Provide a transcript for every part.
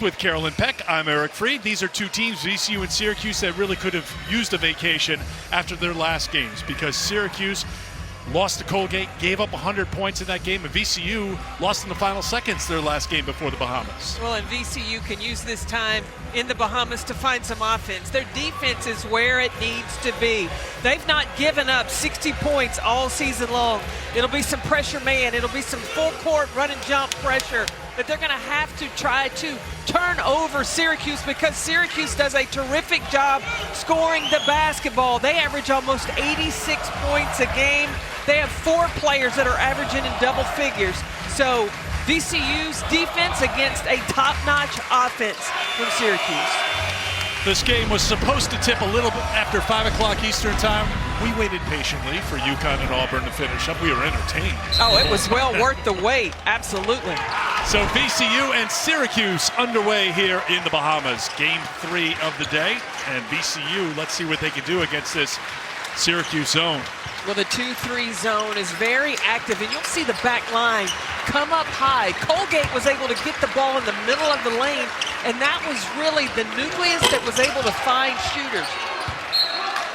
With Carolyn Peck, I'm Eric Freed. These are two teams, VCU and Syracuse, that really could have used a vacation after their last games because Syracuse lost to Colgate, gave up 100 points in that game, and VCU lost in the final seconds their last game before the Boeheims. Well, and VCU can use this time in the Boeheims to find some offense. Their defense is where it needs to be. They've not given up 60 points all season long. It'll be some pressure man. It'll be some full court run and jump pressure that they're going to have to try to turn over Syracuse because Syracuse does a terrific job scoring the basketball. They average almost 86 points a game. They have 4 players that are averaging in double figures. So VCU's defense against a top-notch offense from Syracuse. This game was supposed to tip a little bit after 5 o'clock Eastern time. We waited patiently for UConn and Auburn to finish up. We were entertained. Oh, it was well worth the wait, absolutely. So VCU and Syracuse underway here in the Boeheims. Game 3 of the day. And VCU, let's see what they can do against this Syracuse zone. Well, the 2-3 zone is very active, and you'll see the back line come up high. Colgate was able to get the ball in the middle of the lane, and that was really the nucleus that was able to find shooters.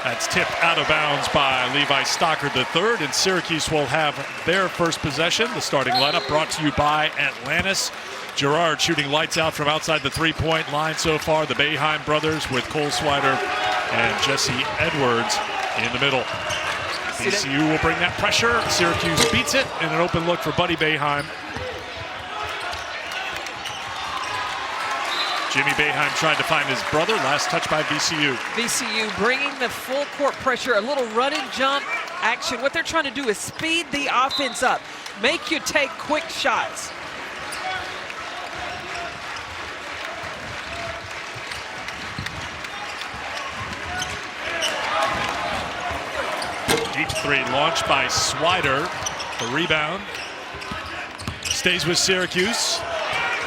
That's tipped out of bounds by Levi Stockard III, and Syracuse will have their first possession. The starting lineup brought to you by Atlantis. Gerard shooting lights out from outside the three-point line so far. The Boeheim brothers with Cole Swider and Jesse Edwards in the middle. VCU will bring that pressure. Syracuse beats it in an open look for Buddy Boeheim. Jimmy Boeheim trying to find his brother. Last touch by VCU. VCU bringing the full court pressure, a little run and jump action. What they're trying to do is speed the offense up, make you take quick shots. Deep three launched by Swider. The rebound stays with Syracuse.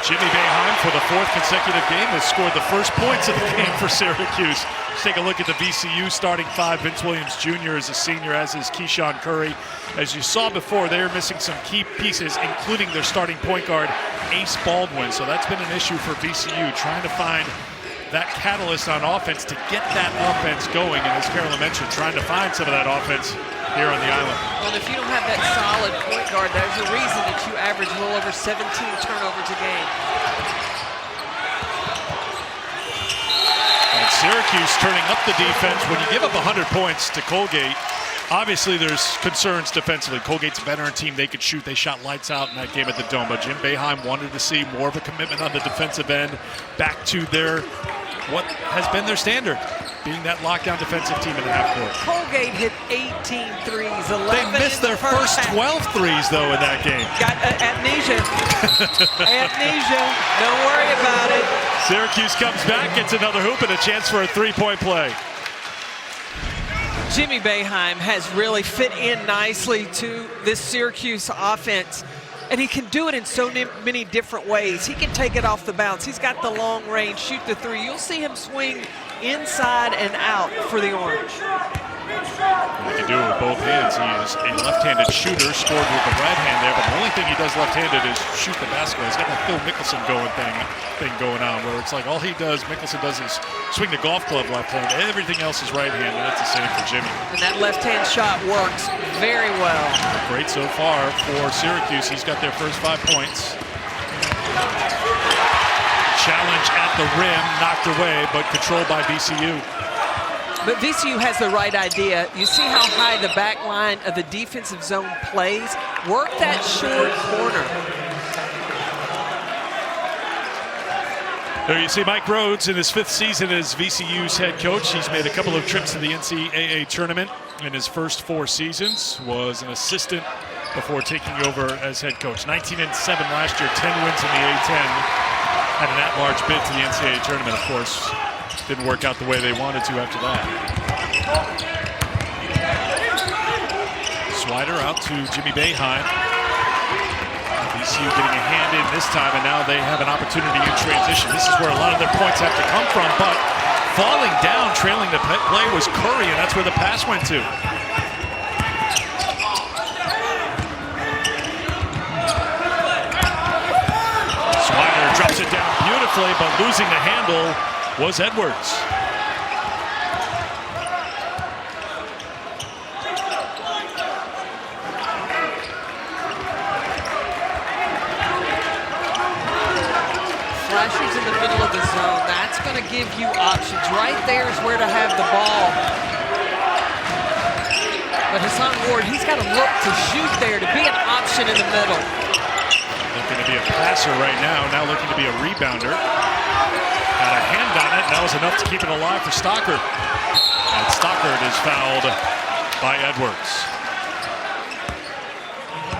Jimmy Boeheim, for the 4th consecutive game, has scored the first points of the game for Syracuse. Let's take a look at the VCU starting 5. Vince Williams Jr. is a senior, as is Keyshawn Curry. As you saw before, they're missing some key pieces, including their starting point guard, Ace Baldwin. So that's been an issue for VCU, trying to find that catalyst on offense to get that offense going. And as Carolyn mentioned, trying to find some of that offense here on the island. Well, if you don't have that solid point guard, there's a reason that you average a little over 17 turnovers a game. And Syracuse turning up the defense. When you give up 100 points to Colgate, obviously there's concerns defensively. Colgate's a veteran team. They could shoot. They shot lights out in that game at the Dome. But Jim Boeheim wanted to see more of a commitment on the defensive end, back to what has been their standard, being that lockdown defensive team in the half court. Colgate hit 18 threes, 11 They missed their first 12 threes, though, in that game. Got amnesia. Amnesia. Don't worry about it. Syracuse comes back, gets another hoop, and a chance for a three-point play. Jimmy Boeheim has really fit in nicely to this Syracuse offense, and he can do it in so many different ways. He can take it off the bounce. He's got the long range, shoot the three. You'll see him swing inside and out for the Orange. He can do it with both hands. He is a left-handed shooter, scored with the right hand there, but the only thing he does left-handed is shoot the basketball. He's got that Phil Mickelson thing going on, where it's like all Mickelson does is swing the golf club left-handed. Everything else is right-handed. That's the same for Jimmy. And that left-hand shot works very well. Great so far for Syracuse. He's got their first 5 points. Challenge at the rim, knocked away, but controlled by VCU. But VCU has the right idea. You see how high the back line of the defensive zone plays? Work that short corner. There you see Mike Rhodes in his 5th season as VCU's head coach. He's made a couple of trips to the NCAA tournament. In his first 4 seasons, was an assistant before taking over as head coach. 19-7 last year, 10 wins in the A-10. Had an at-large bid to the NCAA tournament, of course. Didn't work out the way they wanted to after that. Swider out to Jimmy Boeheim. VCU getting a hand in this time, and now they have an opportunity in transition. This is where a lot of their points have to come from, but falling down, trailing the play was Curry, and that's where the pass went to. Swider Drops it down beautifully, but losing the handle was Edwards. Flashers in the middle of the zone. That's going to give you options. Right there is where to have the ball. But Hassan Ward, he's got to look to shoot there, to be an option in the middle. Looking to be a passer right now looking to be a rebounder. Had a hand on it, and that was enough to keep it alive for Stockard. And Stockard is fouled by Edwards.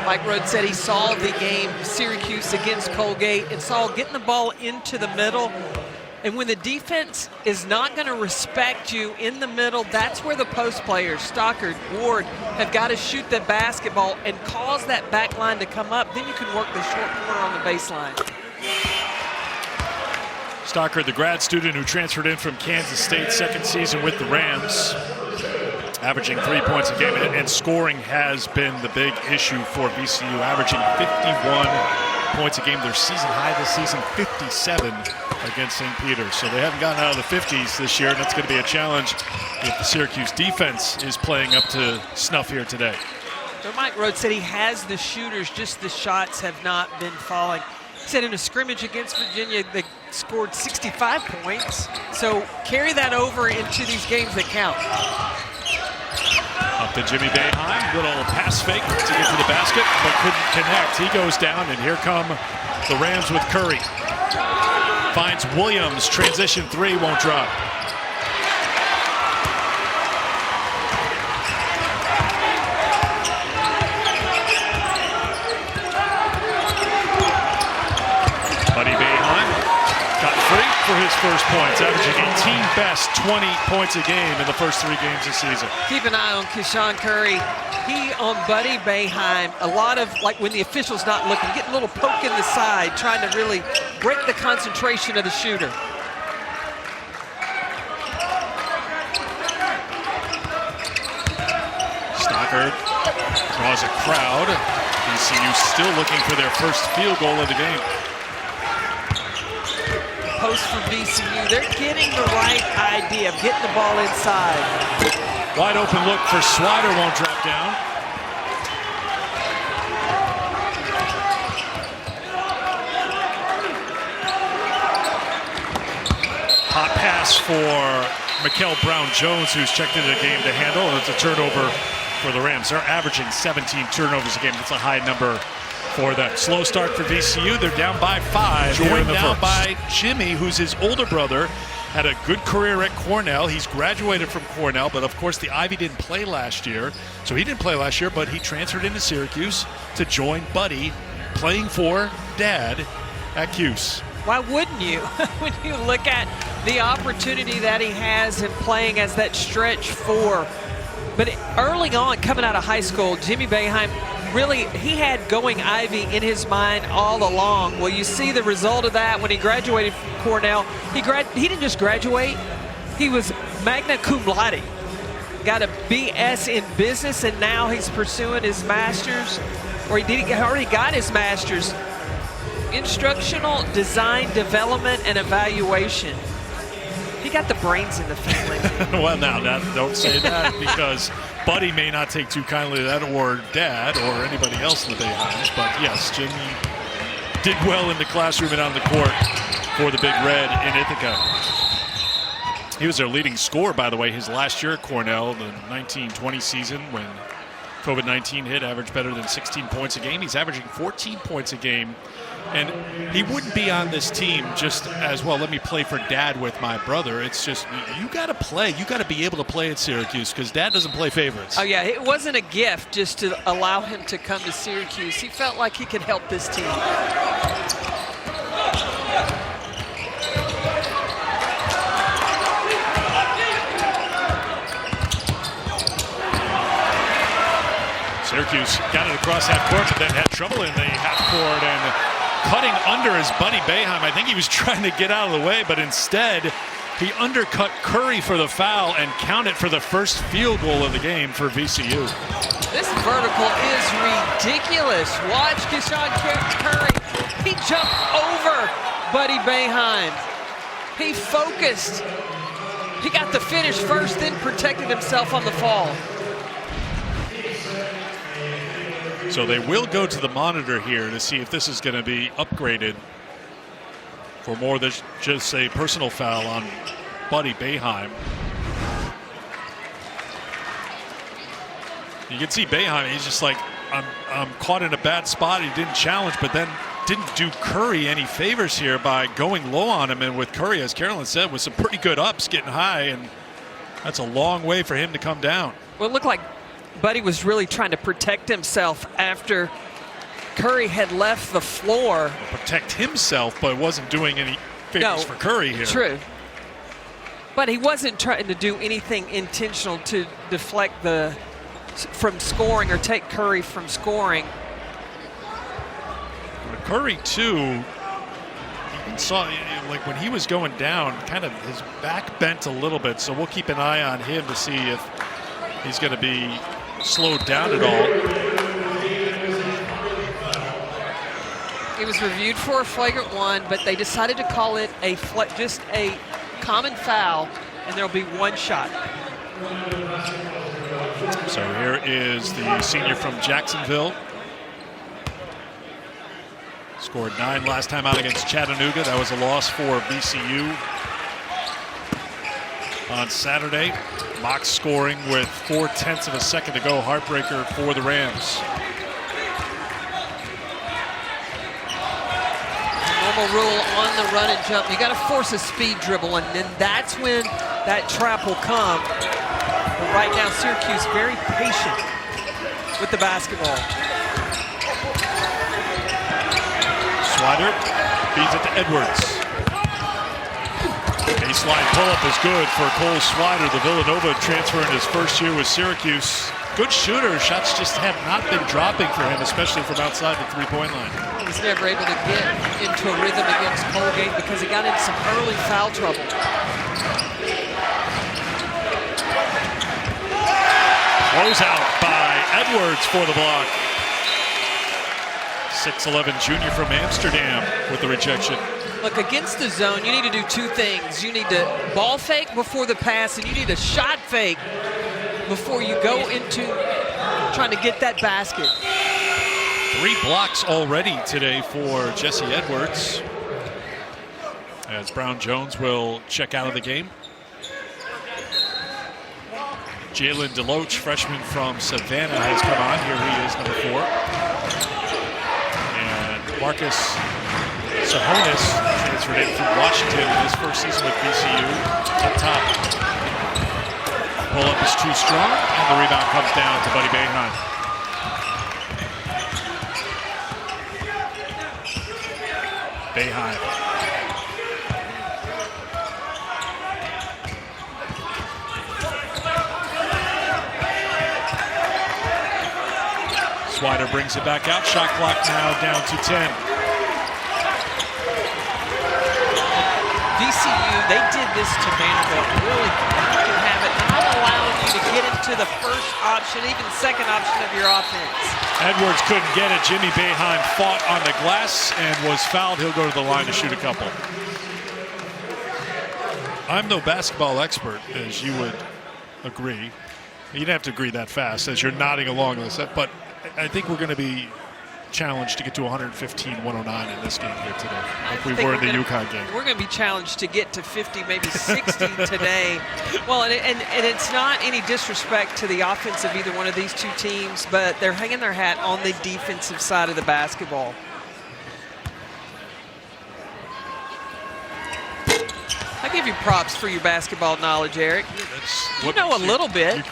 Mike Rhodes said he saw the game Syracuse against Colgate and saw getting the ball into the middle. And when the defense is not going to respect you in the middle, that's where the post players, Stockard, Ward, have got to shoot the basketball and cause that back line to come up. Then you can work the short corner on the baseline. Stockard, the grad student who transferred in from Kansas State, second season with the Rams, averaging 3 points a game, and scoring has been the big issue for VCU, averaging 51 points a game. Their season high this season, 57 against St. Peter's. So they haven't gotten out of the 50s this year, and that's going to be a challenge if the Syracuse defense is playing up to snuff here today. So Mike Rhodes said he has the shooters, just the shots have not been falling. He said in a scrimmage against Virginia, they scored 65 points. So carry that over into these games that count. Up to Jimmy Boeheim, little pass fake to get to the basket, but couldn't connect. He goes down, and here come the Rams with Curry. Finds Williams, transition three, won't drop. Buddy Boeheim got free for his first points, averaging a team best 20 points a game in the first 3 games this season. Keep an eye on Keyshawn Curry. He on Buddy Boeheim, a lot of, like when the official's not looking, getting a little poke in the side, trying to really break the concentration of the shooter. Stockard draws a crowd. VCU still looking for their first field goal of the game. Post for VCU, they're getting the right idea of getting the ball inside. Wide open look for Swider, won't drop down. Hot pass for Mikel Brown-Jones, who's checked into the game to handle, and it's a turnover for the Rams. They're averaging 17 turnovers a game. That's a high number for that. Slow start for VCU. They're down by 5. Joined now by Jimmy, who's his older brother. Had a good career at Cornell. He's graduated from Cornell, but of course the Ivy didn't play last year. So he didn't play last year, but he transferred into Syracuse to join Buddy, playing for Dad at Cuse. Why wouldn't you? When you look at the opportunity that he has in playing as that stretch 4. But early on, coming out of high school, Jimmy Boeheim, really, he had going Ivy in his mind all along. Well, you see the result of that when he graduated from Cornell. He didn't just graduate, he was magna cum laude. Got a BS in business, and now he's pursuing his master's, or he already got his master's. Instructional design, development, and evaluation. He got the brains in the family. Well, now, don't say that, because Buddy may not take too kindly to that, or Dad, or anybody else in the Boeheims. But yes, Jimmy did well in the classroom and on the court for the Big Red in Ithaca. He was their leading scorer, by the way, his last year at Cornell, the 1920 season, when COVID-19 hit, averaged better than 16 points a game. He's averaging 14 points a game. And he wouldn't be on this team just as, well, let me play for Dad with my brother. It's just, you got to play. You got to be able to play at Syracuse, because Dad doesn't play favorites. Oh, yeah, it wasn't a gift just to allow him to come to Syracuse. He felt like he could help this team. Syracuse got it across half court, but then had trouble in the half court and cutting under his buddy Boeheim. I think he was trying to get out of the way, but instead he undercut Curry for the foul and counted for the first field goal of the game for VCU. This vertical is ridiculous. Watch Keyshawn Curry. He jumped over Buddy Boeheims. He focused. He got the finish first, then protected himself on the fall. So they will go to the monitor here to see if this is going to be upgraded for more than just a personal foul on Buddy Boeheim. You can see Boeheim, he's just like, I'm caught in a bad spot. He didn't challenge, but then didn't do Curry any favors here by going low on him. And with Curry, as Carolyn said, with some pretty good ups getting high, and that's a long way for him to come down. Well, it looked like Buddy was really trying to protect himself after Curry had left the floor. Protect himself, but wasn't doing any favors for Curry here. True. But he wasn't trying to do anything intentional to deflect from scoring or take Curry from scoring. Curry, too, you saw, like when he was going down, kind of his back bent a little bit, so we'll keep an eye on him to see if he's going to be slowed down at all. He was reviewed for a flagrant one, but they decided to call it just a common foul, and there'll be one shot. So here is the senior from Jacksonville. Scored 9 last time out against Chattanooga. That was a loss for VCU. On Saturday, Mox scoring with 0.4 of a second to go. Heartbreaker for the Rams. Normal rule on the run and jump. You got to force a speed dribble, and then that's when that trap will come. But right now, Syracuse very patient with the basketball. Swider feeds it to Edwards. Baseline pull-up is good for Cole Swider, the Villanova transfer in his first year with Syracuse. Good shooter. Shots just have not been dropping for him, especially from outside the three-point line. He was never able to get into a rhythm against Colgate because he got into some early foul trouble. Close out by Edwards for the block. 6'11" junior from Amsterdam with the rejection. Look, against the zone, you need to do two things. You need to ball fake before the pass, and you need a shot fake before you go into trying to get that basket. 3 blocks already today for Jesse Edwards, as Brown Jones will check out of the game. Jalen DeLoach, freshman from Savannah, has come on. Here he is, number 4. Marcus Tsohonis transferred in from Washington in his first season with VCU. Up top. Pull-up is too strong, and the rebound comes down to Buddy Boeheim. Boeheim. Swider brings it back out. Shot clock now down to 10. VCU, they did this to Vanderbilt. Really can have it, not allowing you to get into the first option, even second option of your offense. Edwards couldn't get it. Jimmy Boeheim fought on the glass and was fouled. He'll go to the line to shoot a couple. I'm no basketball expert, as you would agree. You'd have to agree that fast as you're nodding along this, but I think we're going to be challenged to get to 115-109 in this game here today, like we were in the UConn game. We're going to be challenged to get to 50, maybe 60 today. Well, and it's not any disrespect to the offense of either one of these two teams, but they're hanging their hat on the defensive side of the basketball. I give you props for your basketball knowledge, Eric. You know a little bit.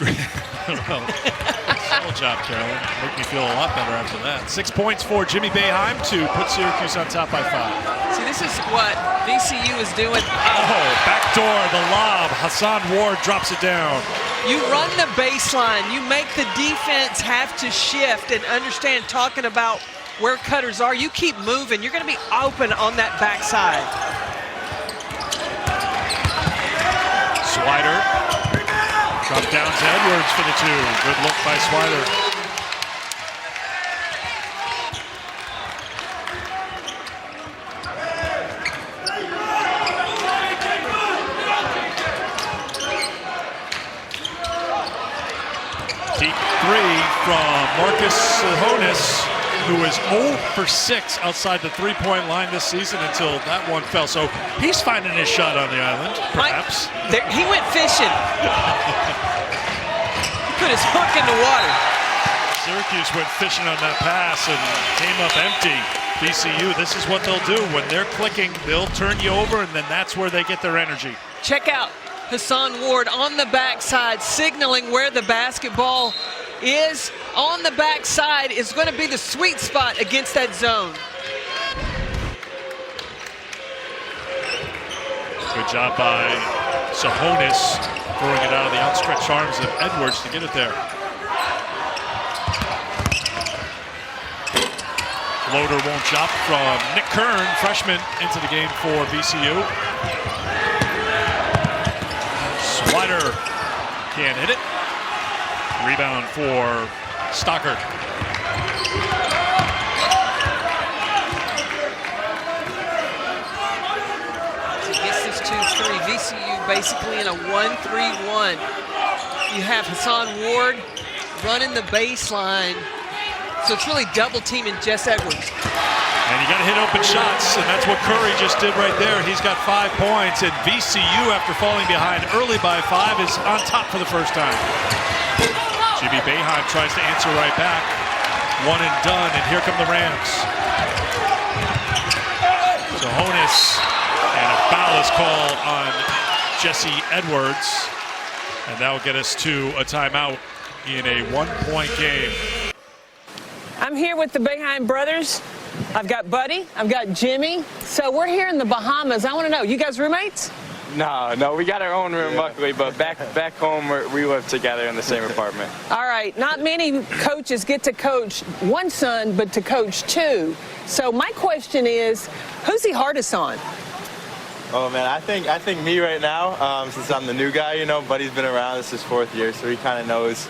Well, job, Carolyn. Make me feel a lot better after that. 6 points for Jimmy Boeheim to put Syracuse on top by 5. See, this is what VCU is doing. Oh, backdoor, the lob. Hassan Ward drops it down. You run the baseline. You make the defense have to shift and understand talking about where cutters are. You keep moving. You're going to be open on that backside. Swider. Drop down to Edwards for the 2. Good look by Swider. from Marcus Tsohonis, who is 0 for 6 outside the three-point line this season until that one fell. So he's finding his shot on the island, perhaps. He went fishing. He put his hook in the water. Syracuse went fishing on that pass and came up empty. VCU, this is what they'll do. When they're clicking, they'll turn you over, and then that's where they get their energy. Check out Hassan Ward on the backside, signaling where the basketball is. On the backside is going to be the sweet spot against that zone. Good job by Tsohonis, throwing it out of the outstretched arms of Edwards to get it there. Floater won't drop from Nick Kern, freshman, into the game for VCU. Swider can't hit it. Rebound for Stockard. He gets this 2-3. VCU basically in a 1-3-1. You have Hassan Ward running the baseline. So it's really double teaming Jess Edwards. And you got to hit open shots, and that's what Curry just did right there. He's got 5 points, and VCU, after falling behind early by 5, is on top for the first time. Jimmy Boeheim tries to answer right back. One and done, and here come the Rams. Tsohonis, and a foul is called on Jesse Edwards, and that will get us to a timeout in a 1-point game. I'm here with the Boeheim brothers. I've got Buddy, I've got Jimmy. So we're here in the Bahamas. I want to know, you guys roommates? No, we got our own room, luckily, but back home we live together in the same apartment. All right, not many coaches get to coach one son, but to coach two. So my question is, who's he hardest on? Oh man, I think me right now, since I'm the new guy, you know, Buddy's been around, this is his 4th year, so he kind of knows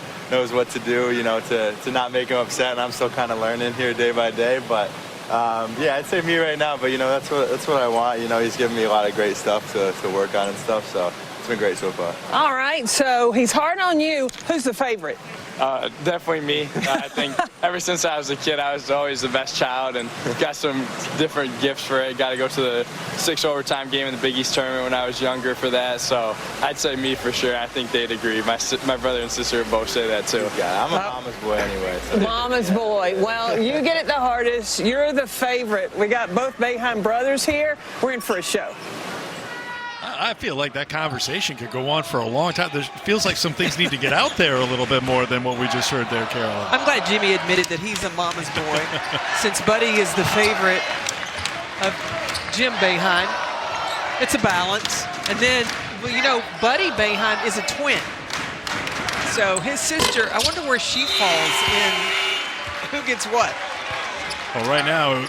what to do, you know, to not make him upset, and I'm still kind of learning here day by day, but yeah, I'd say me right now, but you know, that's what I want. You know, he's given me a lot of great stuff to work on and stuff, so it's been great so far. All right, so he's hard on you. Who's the favorite? Definitely me. I think ever since I was a kid, I was always the best child and got some different gifts for it. Got to go to the 6 overtime game in the Big East tournament when I was younger for that. So I'd say me for sure. I think they'd agree. My brother and sister both say that too. Yeah, I'm a mama's boy anyway. So. Mama's boy. Well, you get it the hardest. You're the favorite. We got both Boeheim brothers here. We're in for a show. I feel like that conversation could go on for a long time. It feels like some things need to get out there a little bit more than what we just heard there, Caroline. I'm glad Jimmy admitted that he's a mama's boy, since Buddy is the favorite of Jim Boeheim. It's a balance. And then, well, you know, Buddy Boeheim is a twin. So his sister, I wonder where she falls in who gets what. Well, right now,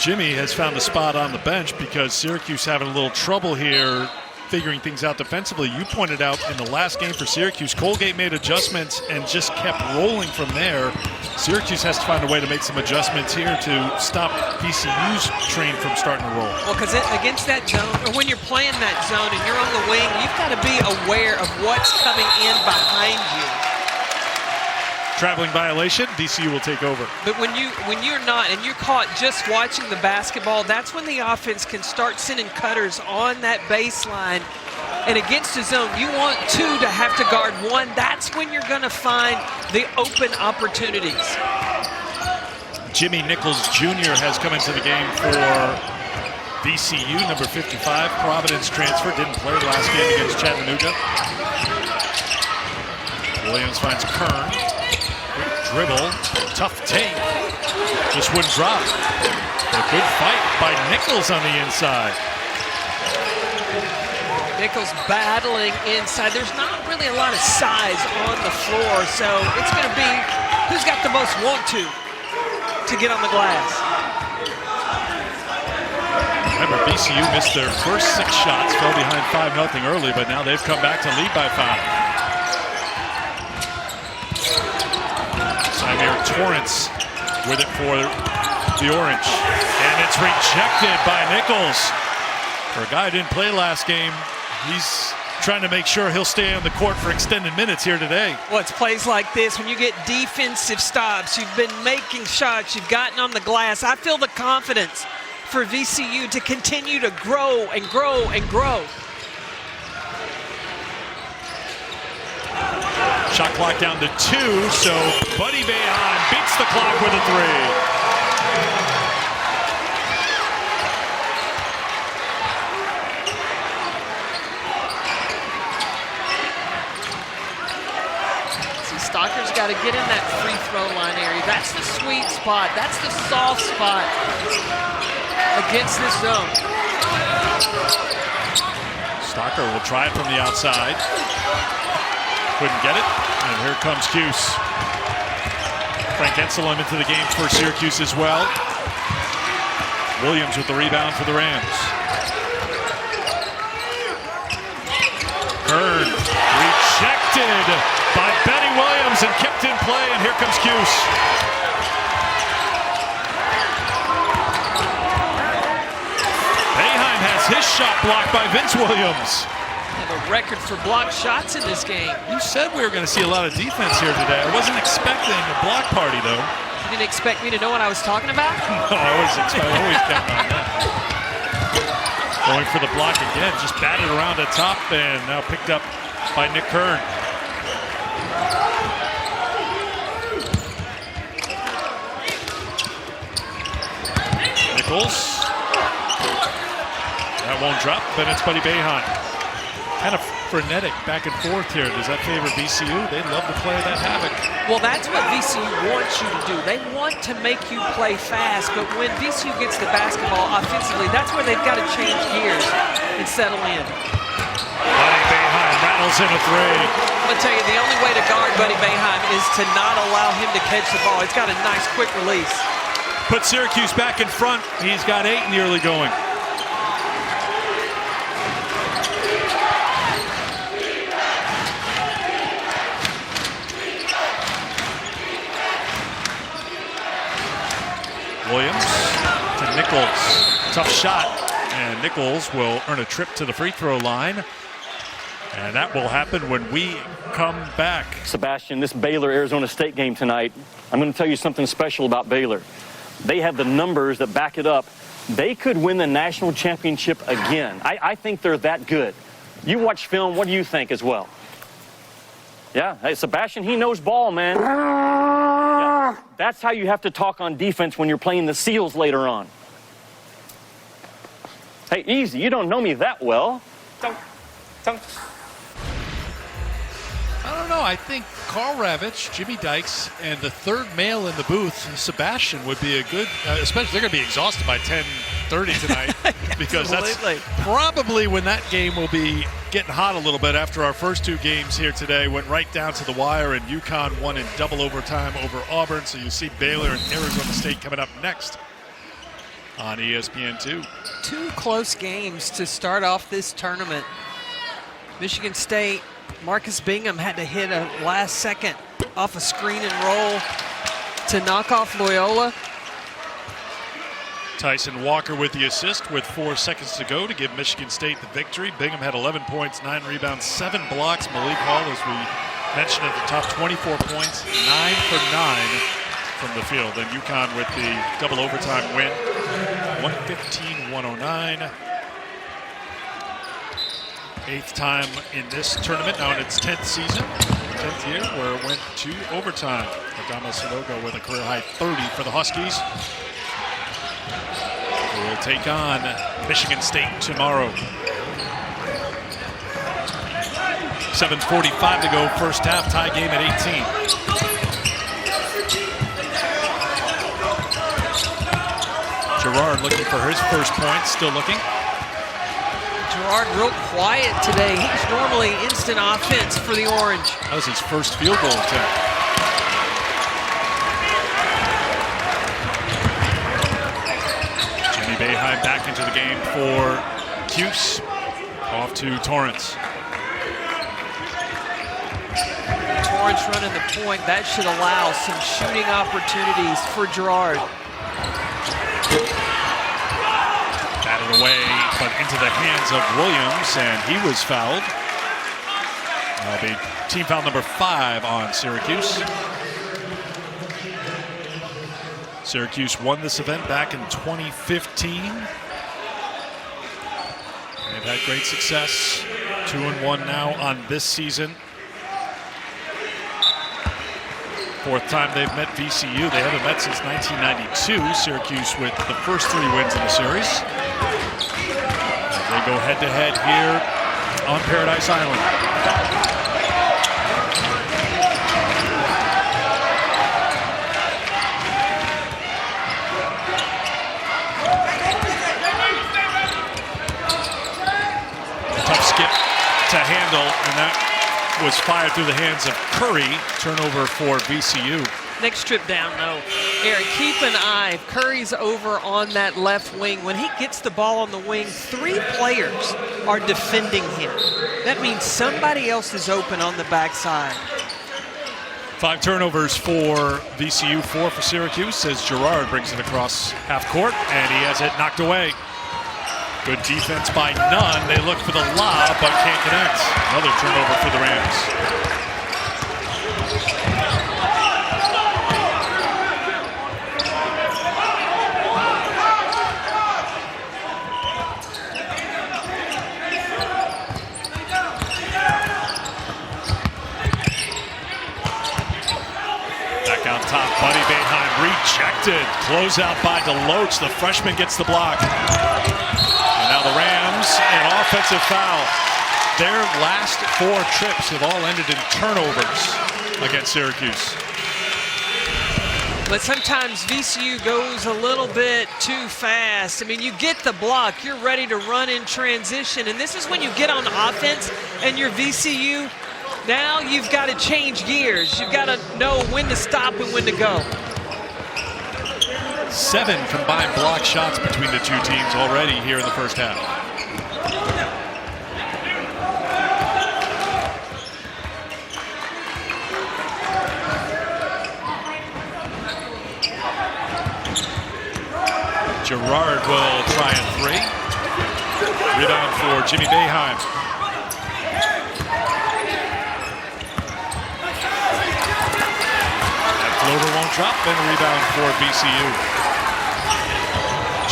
Jimmy has found a spot on the bench because Syracuse having a little trouble here figuring things out defensively. You pointed out in the last game for Syracuse, Colgate made adjustments and just kept rolling from there. Syracuse has to find a way to make some adjustments here to stop VCU's train from starting to roll. Well, because against that zone, or when you're playing that zone and you're on the wing, you've got to be aware of what's coming in behind you. Traveling violation, VCU will take over. But when you're not, and you're caught just watching the basketball, that's when the offense can start sending cutters on that baseline. And against the zone, you want 2 to have to guard 1. That's when you're going to find the open opportunities. Jimmy Nichols Jr. has come into the game for VCU, number 55. Providence transfer, didn't play last game against Chattanooga. Williams finds Kern. Dribble, tough take, just wouldn't drop. A good fight by Nichols on the inside. Nichols battling inside. There's not really a lot of size on the floor, so it's going to be who's got the most want to get on the glass. Remember, VCU missed their first 6 shots, fell behind 5-0 early, but now they've come back to lead by 5. Torrance with it for the Orange. And it's rejected by Nichols. For a guy who didn't play last game, he's trying to make sure he'll stay on the court for extended minutes here today. Well, it's plays like this. When you get defensive stops, you've been making shots, you've gotten on the glass. I feel the confidence for VCU to continue to grow and grow and grow. Shot clock down to 2, so Buddy Boeheim beats the clock with a 3. Stockard's got to get in that free throw line area. That's the sweet spot. That's the soft spot against this zone. Stockard will try it from the outside. Couldn't get it, and here comes Cuse. Frank Enselem into the game for Syracuse as well. Williams with the rebound for the Rams. Kern rejected by Benny Williams and kept in play, and here comes Cuse. Boeheim has his shot blocked by Vince Williams. Have a record for blocked shots in this game. You said we were going to see a lot of defense here today. I wasn't expecting a block party, though. You didn't expect me to know what I was talking about? No, I was expecting. Always counting on that. Going for the block again, just batted around the top, and now picked up by Nick Kern. Nichols. That won't drop, but it's Buddy Boeheim. Kind of frenetic back and forth here. Does that favor VCU? They love to play that havoc. Well, that's what VCU wants you to do. They want to make you play fast, but when VCU gets the basketball offensively, that's where they've got to change gears and settle in. Buddy Boeheim rattles in a 3. I'm going to tell you, the only way to guard Buddy Boeheim is to not allow him to catch the ball. He's got a nice, quick release. Put Syracuse back in front. He's got 8 in the early going. Williams to Nichols. Tough shot. And Nichols will earn a trip to the free throw line. And that will happen when we come back. Sebastian, this Baylor-Arizona State game tonight, I'm going to tell you something special about Baylor. They have the numbers that back it up. They could win the national championship again. I think they're that good. You watch film, what do you think as well? Yeah, hey, Sebastian, he knows ball, man. Yeah, that's how you have to talk on defense when you're playing the Seals later on. Hey, easy, you don't know me that well. Don't. I don't know. I think Carl Ravitch, Jimmy Dykes, and the third male in the booth, Sebastian, would be a good, especially they're going to be exhausted by 10:30 tonight because that's probably when that game will be getting hot a little bit after our first 2 games here today went right down to the wire, and UConn won in double overtime over Auburn. So you see Baylor and Arizona State coming up next on ESPN2. 2 close games to start off this tournament. Michigan State, Marcus Bingham had to hit a last second off a screen and roll to knock off Loyola. Tyson Walker with the assist with 4 seconds to go to give Michigan State the victory. Bingham had 11 points, 9 rebounds, 7 blocks. Malik Hall, as we mentioned at the top, 24 points, 9 for 9 from the field. And UConn with the double overtime win, 115-109. 8th time in this tournament, now in its 10th season, 10th year, where it went to overtime. Adama Sanogo with a career-high 30 for the Huskies. Who will take on Michigan State tomorrow. 7:45 to go, first half, tie game at 18. Gerard looking for his first point, still looking. Gerard real quiet today. He's normally instant offense for the Orange. That was his first field goal attempt. Jimmy Boeheim back into the game for Cuse. Off to Torrance. Torrance running the point. That should allow some shooting opportunities for Gerard. Batted away, but into the hands of Williams, and he was fouled. That'll be team foul number 5 on Syracuse. Syracuse won this event back in 2015. They've had great success. 2-1 now on this season. 4th time they've met VCU. They haven't met since 1992. Syracuse with the first 3 wins in the series. As they go head-to-head here on Paradise Island. Tough skip to handle, and that was fired through the hands of Curry. Turnover for VCU. Next trip down, though, Eric, keep an eye. Curry's over on that left wing. When he gets the ball on the wing, 3 players are defending him. That means somebody else is open on the backside. 5 turnovers for VCU, 4 for Syracuse, as Gerard brings it across half court, and he has it knocked away. Good defense by Nunn. They look for the lob, but can't connect. Another turnover for the Rams. Back out top, Buddy Boeheim rejected. Closeout by DeLoach. The freshman gets the block. Now the Rams, an offensive foul. Their last 4 trips have all ended in turnovers against Syracuse. But sometimes VCU goes a little bit too fast. I mean, you get the block, you're ready to run in transition, and this is when you get on offense and you're VCU. Now you've got to change gears. You've got to know when to stop and when to go. 7 combined block shots between the 2 teams already here in the first half. Gerard will try and 3. Rebound for Jimmy Boeheim. That floater won't drop, and a rebound for VCU.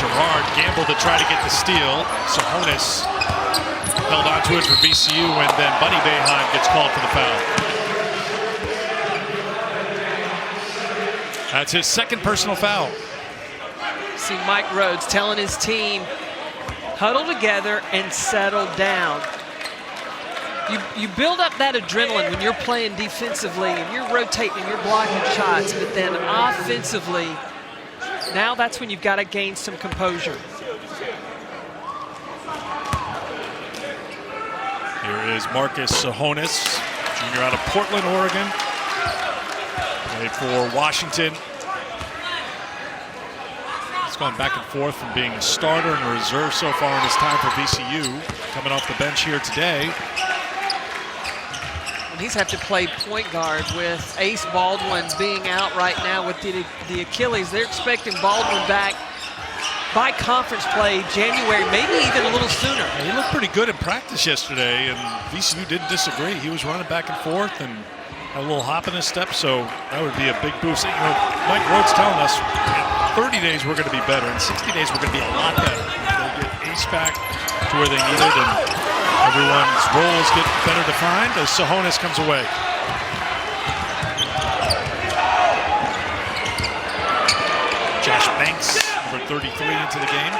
Gerard gambled to try to get the steal. Tsohonis held onto it for VCU, and then Buddy Boeheim gets called for the foul. That's his 2nd personal foul. See Mike Rhodes telling his team, huddle together and settle down. You build up that adrenaline when you're playing defensively and you're rotating and you're blocking shots, but then offensively, now that's when you've got to gain some composure. Here is Marcus Tsohonis, junior out of Portland, Oregon. Played for Washington. He's gone back and forth from being a starter and a reserve so far in his time for VCU. Coming off the bench here today. He's had to play point guard with Ace Baldwin being out right now with the Achilles. They're expecting Baldwin back by conference play January, maybe even a little sooner. He looked pretty good in practice yesterday, and VCU didn't disagree. He was running back and forth and had a little hop in his step, so that would be a big boost. You know, Mike Rhodes telling us in 30 days we're going to be better. In 60 days we're going to be a lot better. They'll get Ace back to where they need it, and everyone's roles get better defined as Tsohonis comes away. Josh Banks, number 33 into the game.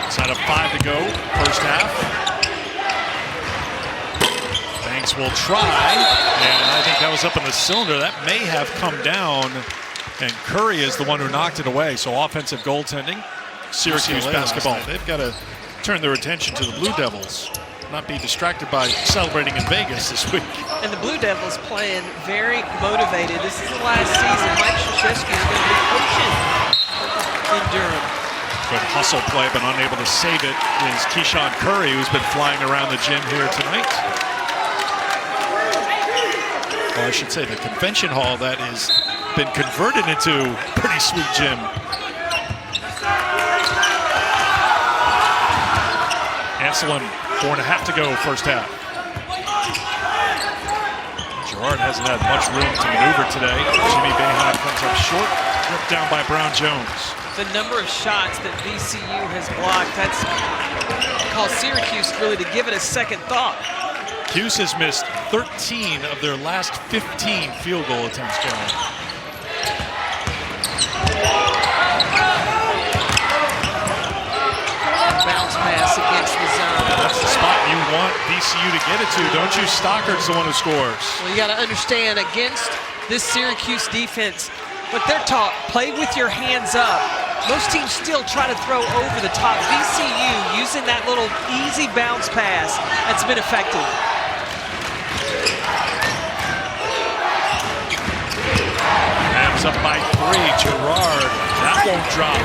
Inside of 5 to go, first half. Banks will try, and I think that was up in the cylinder. That may have come down, and Curry is the one who knocked it away. So offensive goaltending. Syracuse basketball. They've got to turn their attention to the Blue Devils, not be distracted by celebrating in Vegas this week. And the Blue Devils playing very motivated. This is the last season. Mike Krzyzewski is going to be coaching in Durham. Good hustle play, but unable to save it is Keyshawn Curry, who's been flying around the gym here tonight. Or I should say the convention hall that has been converted into a pretty sweet gym. Anselm 4.5 to go, first half. Girard hasn't had much room to maneuver today. Jimmy Boeheim comes up short, ripped down by Brown Jones. The number of shots that VCU has blocked, that's caused Syracuse really to give it a second thought. Cuse has missed 13 of their last 15 field goal attempts, John. Bounce pass against the zone. That's the spot you want VCU to get it to, don't you? Stockard's the one who scores. Well, you got to understand, against this Syracuse defense, what they're taught, play with your hands up. Most teams still try to throw over the top. VCU using that little easy bounce pass, that's been effective. Rams up by 3. Girard, that won't drop.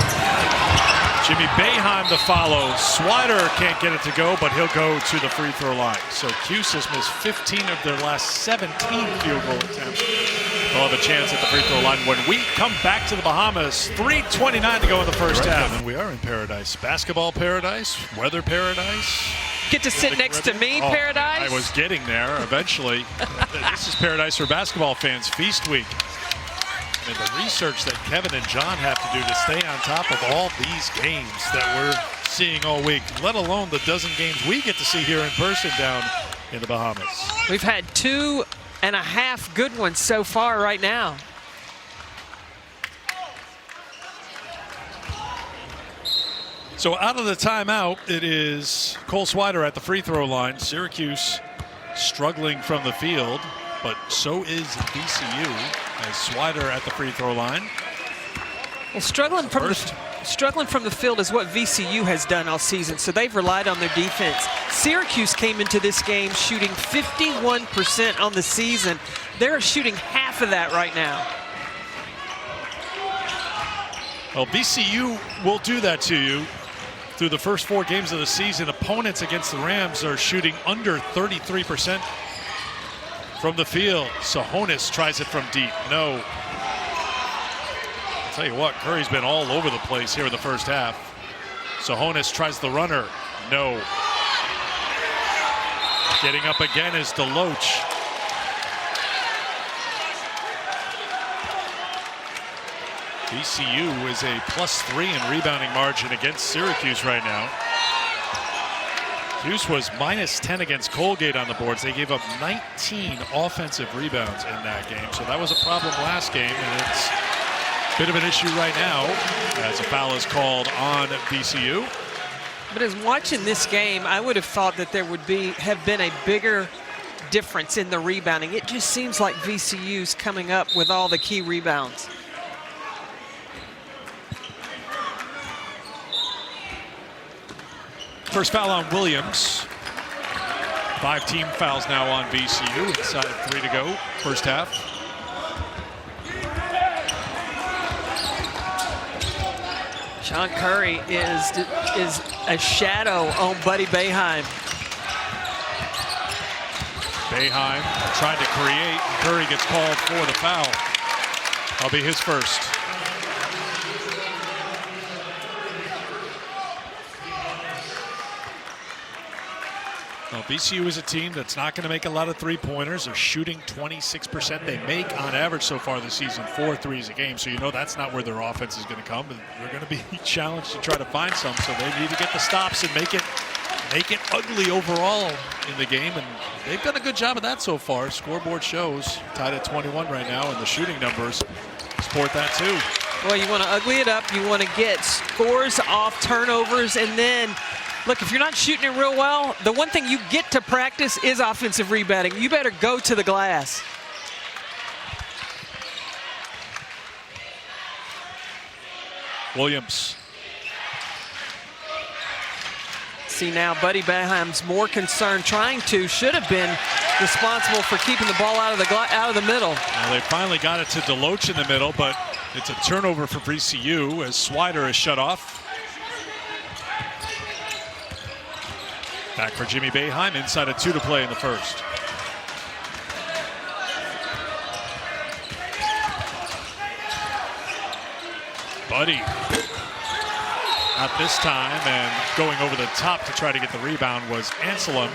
Jimmy Boeheim to follow. Swider can't get it to go, but he'll go to the free throw line. So Cuse has missed 15 of their last 17 field goal attempts. They'll have a chance at the free throw line when we come back to the Bahamas. 3:29 to go in the first half. And we are in paradise. Basketball paradise, weather paradise. Get to sit next to me, paradise. I was getting there eventually. This is paradise for basketball fans. Feast week. And the research that Kevin and John have to do to stay on top of all these games that we're seeing all week, let alone the dozen games we get to see here in person down in the Bahamas. We've had 2.5 good ones so far right now. So out of the timeout, it is Cole Swider at the free throw line. Syracuse struggling from the field, but so is VCU as Swider at the free throw line. Well, struggling from the field is what VCU has done all season, so they've relied on their defense. Syracuse came into this game shooting 51% on the season. They're shooting half of that right now. Well, VCU will do that to you. Through the first 4 games of the season, opponents against the Rams are shooting under 33% from the field. Tsohonis tries it from deep. No. I'll tell you what, Curry's been all over the place here in the first half. Tsohonis tries the runner. No. Getting up again is Deloach. VCU is a +3 in rebounding margin against Syracuse right now. Cuse was -10 against Colgate on the boards. They gave up 19 offensive rebounds in that game. So that was a problem last game, and it's a bit of an issue right now as a foul is called on VCU. But as watching this game, I would have thought that there would have been a bigger difference in the rebounding. It just seems like VCU's coming up with all the key rebounds. First foul on Williams. 5 team fouls now on VCU. Inside of 3 to go, first half. John Curry is a shadow on Buddy Boeheim. Boeheim trying to create. Curry gets called for the foul. That'll be his first. Well, VCU is a team that's not going to make a lot of three-pointers. They're shooting 26%. They make, on average so far this season, 4 threes a game. So you know that's not where their offense is going to come. They're going to be challenged to try to find some. So they need to get the stops and make it ugly overall in the game. And they've done a good job of that so far. Scoreboard shows tied at 21 right now, and the shooting numbers support that too. Well, you want to ugly it up. You want to get scores off turnovers, and then look, if you're not shooting it real well, the one thing you get to practice is offensive rebounding. You better go to the glass. Williams. See now, Buddy Boeheim's more concerned, should have been responsible for keeping the ball out of the middle. Well, they finally got it to Deloach in the middle, but it's a turnover for VCU as Swider is shut off. Back for Jimmy Boeheim, inside of 2 to play in the first. Buddy. Not this time, and going over the top to try to get the rebound was Anselm.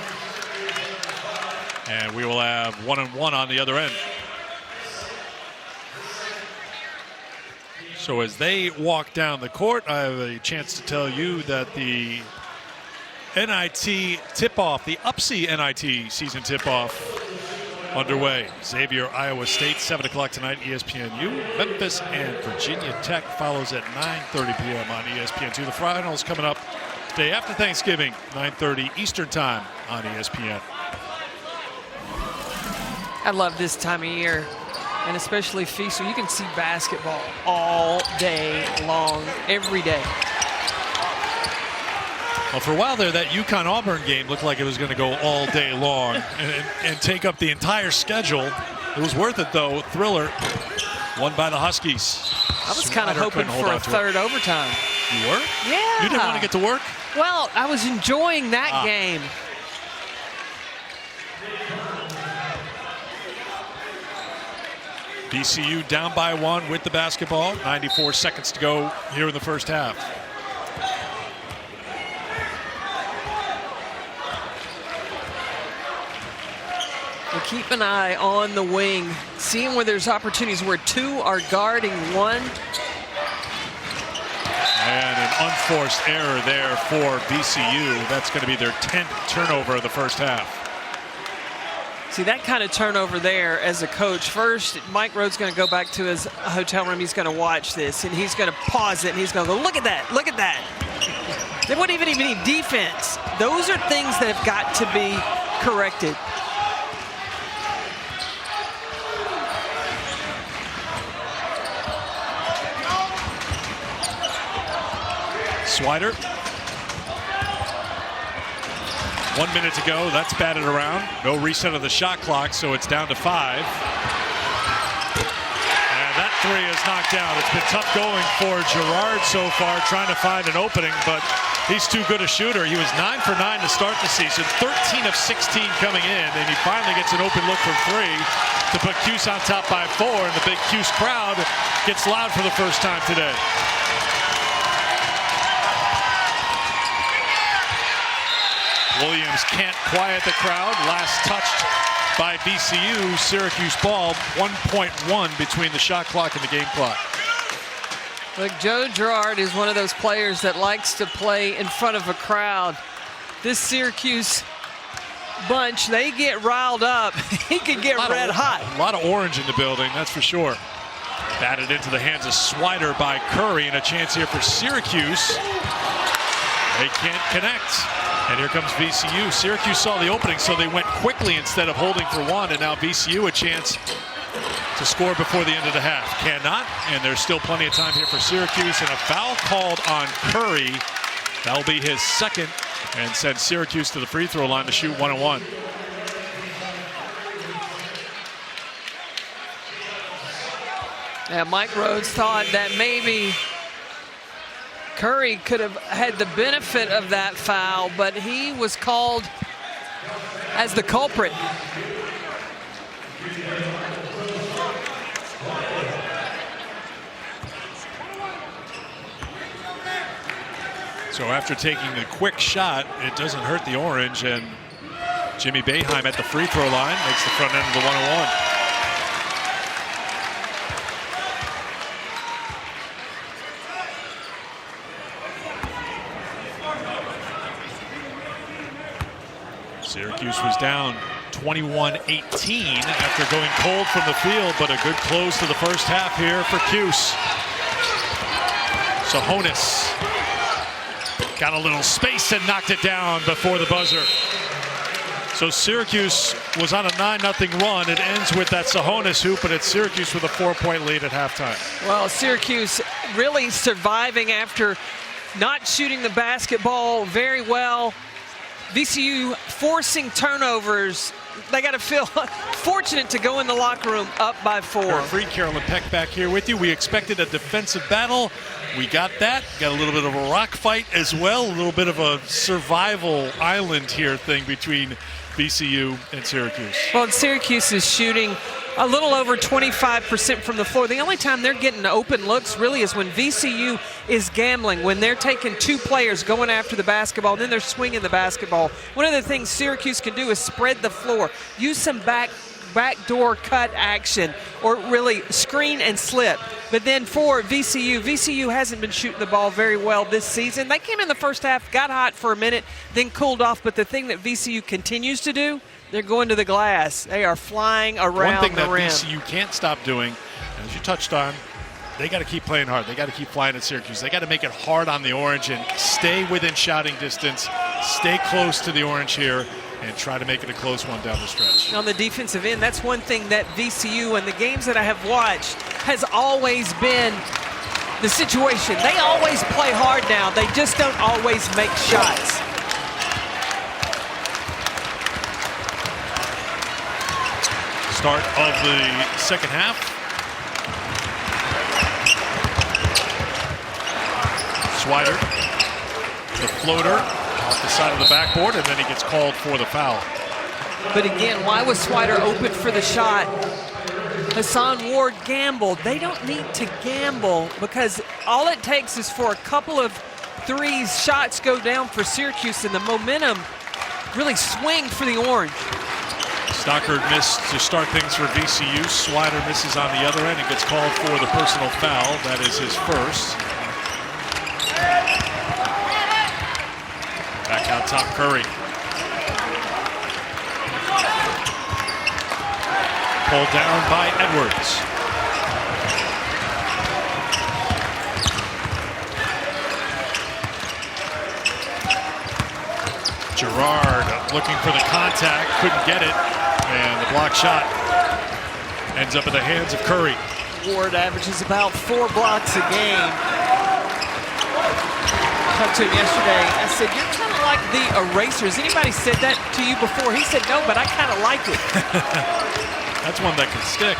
And we will have 1-on-1 on the other end. So as they walk down the court, I have a chance to tell you that the NIT tip-off, the UPSI NIT season tip-off underway. Xavier, Iowa State, 7 o'clock tonight, ESPNU. Memphis and Virginia Tech follows at 9:30 p.m. on ESPN2. The finals coming up day after Thanksgiving, 9:30 Eastern time on ESPN. I love this time of year, and especially VCU. You can see basketball all day long, every day. Well, for a while there, that UConn-Auburn game looked like it was going to go all day long and take up the entire schedule. It was worth it, though. Thriller, won by the Huskies. I was kind of hoping for a third overtime. You were? Yeah. You didn't want to get to work? Well, I was enjoying that game. VCU down by 1 with the basketball. 94 seconds to go here in the first half. We'll keep an eye on the wing, seeing where there's opportunities where 2 are guarding 1. And an unforced error there for VCU. That's going to be their 10th turnover of the first half. See, that kind of turnover there as a coach. First, Mike Rhodes going to go back to his hotel room. He's going to watch this, and he's going to pause it, and he's going to go, look at that, look at that. They wouldn't even need defense. Those are things that have got to be corrected. Swider. 1 minute to go. That's batted around. No reset of the shot clock, so it's down to 5. And that 3 is knocked down. It's been tough going for Girard so far, trying to find an opening, but he's too good a shooter. He was 9 for 9 to start the season, 13 of 16 coming in, and he finally gets an open look from 3 to put Cuse on top by 4, and the big Cuse crowd gets loud for the first time today. Williams can't quiet the crowd. Last touched by VCU. Syracuse ball, 1.1 between the shot clock and the game clock. Look, Joe Girard is one of those players that likes to play in front of a crowd. This Syracuse bunch, they get riled up. He could get red hot. A lot of orange in the building, that's for sure. Batted into the hands of Swider by Curry, and a chance here for Syracuse. They can't connect. And here comes VCU. Syracuse saw the opening, so they went quickly instead of holding for 1, and now VCU a chance to score before the end of the half. Cannot, and there's still plenty of time here for Syracuse, and a foul called on Curry. That will be his second, and send Syracuse to the free throw line to shoot 1-on-1. Yeah, Mike Rhodes thought that maybe Curry could have had the benefit of that foul, but he was called as the culprit. So after taking the quick shot, it doesn't hurt the orange, and Jimmy Boeheim at the free throw line makes the front end of the 1-on-1. Syracuse was down 21-18 after going cold from the field, but a good close to the first half here for Cuse. Tsohonis got a little space and knocked it down before the buzzer. So Syracuse was on a 9-0 run. It ends with that Tsohonis hoop, but it's Syracuse with a 4-point lead at halftime. Well, Syracuse really surviving after not shooting the basketball very well. VCU forcing turnovers. They got to feel fortunate to go in the locker room up by 4. Free Carolyn Peck back here with you. We expected a defensive battle. We got that. Got a little bit of a rock fight as well. A little bit of a survival island here thing between VCU and Syracuse. Well, Syracuse is shooting A little over 25% from the floor. The only time they're getting open looks really is when VCU is gambling, when they're taking two players going after the basketball, and then they're swinging the basketball. One of the things Syracuse can do is spread the floor, use some backdoor cut action, or really screen and slip. But then for VCU hasn't been shooting the ball very well this season. They came in the first half, got hot for a minute, then cooled off. But the thing that VCU continues to do, they're going to the glass. They are flying around the rim. One thing that VCU can't stop doing, as you touched on, they got to keep playing hard. They got to keep flying at Syracuse. They got to make it hard on the orange and stay within shouting distance, stay close to the orange here, and try to make it a close one down the stretch. On the defensive end, that's one thing that VCU and the games that I have watched has always been the situation. They always play hard now. They just don't always make shots. Start of the second half. Swider, the floater off the side of the backboard, and then he gets called for the foul. But again, why was Swider open for the shot? Hassan Ward gambled. They don't need to gamble because all it takes is for a couple of threes, shots go down for Syracuse, and the momentum really swing for the orange. Stockard missed to start things for VCU. Swider misses on the other end and gets called for the personal foul. That is his first. Back out top, Curry. Pulled down by Edwards. Gerard looking for the contact, couldn't get it, and the block shot ends up in the hands of Curry. Ward averages about 4 blocks a game. I talked to him yesterday. I said, you're kind of like the erasers. Anybody said that to you before? He said, no, but I kind of like it. That's one that can stick.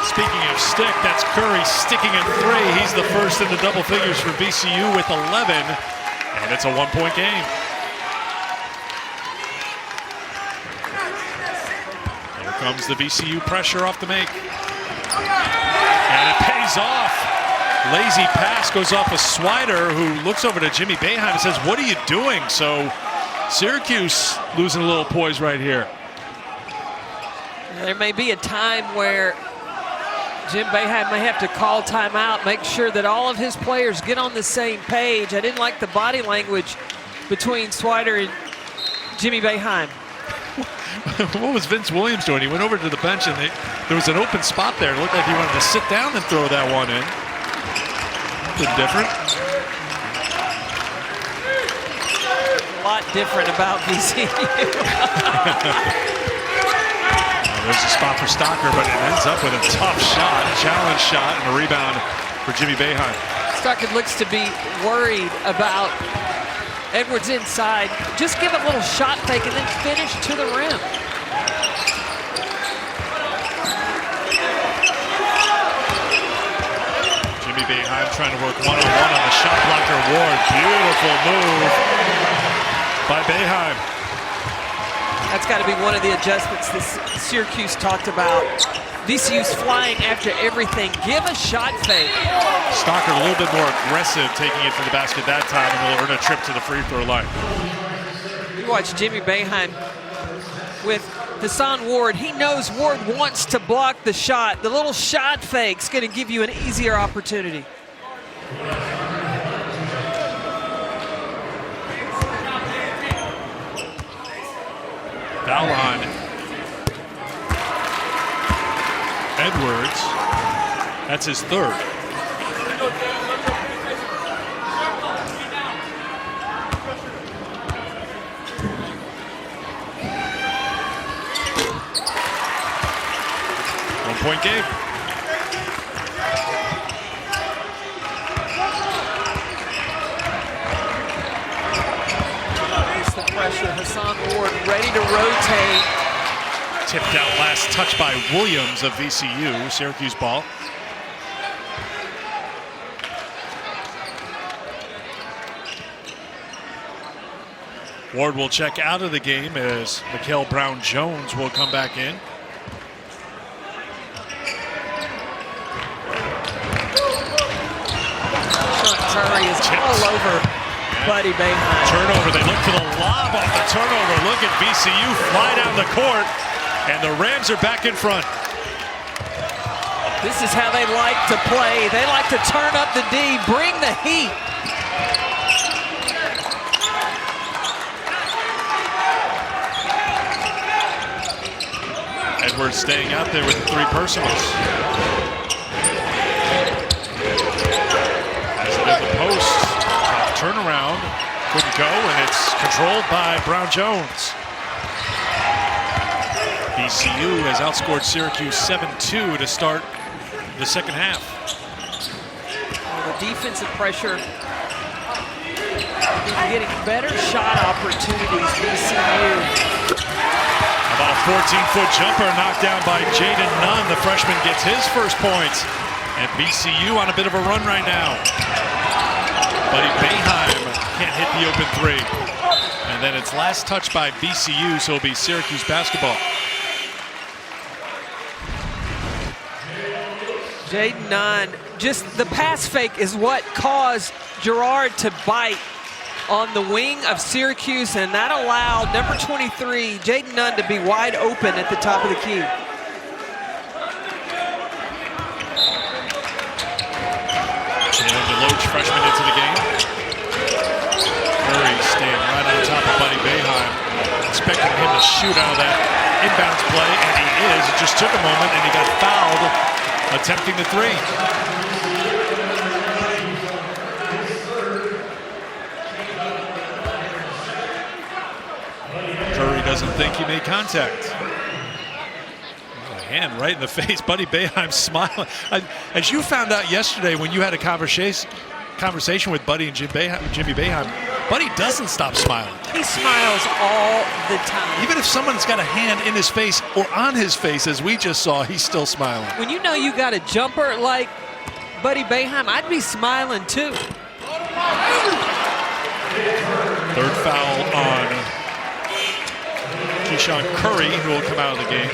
Speaking of stick, that's Curry sticking at 3. He's the first in the double figures for VCU with 11, and it's a 1-point game. Here comes the VCU pressure off the make. And it pays off. Lazy pass goes off a Swider, who looks over to Jimmy Boeheim and says, what are you doing? So Syracuse losing a little poise right here. There may be a time where Jim Boeheim may have to call timeout, make sure that all of his players get on the same page. I didn't like the body language between Swider and Jimmy Boeheim. What was Vince Williams doing? He went over to the bench and there was an open spot there. It looked like he wanted to sit down and throw that one in. A bit different. A lot different about VCU. There's a spot for Stockard, but it ends up with a tough shot, a challenge shot, and a rebound for Jimmy Boeheim. Stockard looks to be worried about Edwards inside. Just give a little shot fake and then finish to the rim. Jimmy Boeheim trying to work one-on-one on the shot blocker Ward. Beautiful move by Boeheim. That's got to be one of the adjustments that Syracuse talked about. VCU's flying after everything. Give a shot fake. Stockard a little bit more aggressive, taking it to the basket that time, and will earn a trip to the free throw line. You watch Jimmy Boeheim with Hassan Ward. He knows Ward wants to block the shot. The little shot fake's going to give you an easier opportunity. Foul on Edwards. That's his third. One-point game. The pressure, Hassan Ward ready to rotate. Tipped out last touch by Williams of VCU. Syracuse ball. Ward will check out of the game as Mikal Brown-Jones will come back in. Buddy Boeheim. Turnover, they look for the lob off the turnover. Look at VCU fly down the court, and the Rams are back in front. This is how they like to play. They like to turn up the D, bring the heat. Edwards staying out there with the 3 personals. As it in the post, turnaround, couldn't go, and it's controlled by Brown Jones. VCU has outscored Syracuse 7-2 to start the second half. The defensive pressure is getting better shot opportunities, VCU. About a 14-foot jumper knocked down by Jaden Nunn. The freshman gets his first points. And VCU on a bit of a run right now. Buddy Boeheim can't hit the open 3. And then it's last touch by VCU, so it'll be Syracuse basketball. Jaden Nunn, just the pass fake is what caused Gerard to bite on the wing of Syracuse, and that allowed number 23, Jaden Nunn, to be wide open at the top of the key. Jalen DeLoach, freshman, into the game. Curry staying right on top of Buddy Boeheim. Expecting him to shoot out of that inbounds play, and he is. It just took a moment, and he got fouled attempting the 3. Curry doesn't think he made contact. A hand right in the face. Buddy Boeheim smiling. As you found out yesterday when you had a conversation with Buddy and Jimmy Boeheim, Buddy doesn't stop smiling. He smiles all the time. Even if someone's got a hand in his face or on his face, as we just saw, he's still smiling. When you know you got a jumper like Buddy Boeheim, I'd be smiling too. Third foul on Keyshawn Curry, who will come out of the game.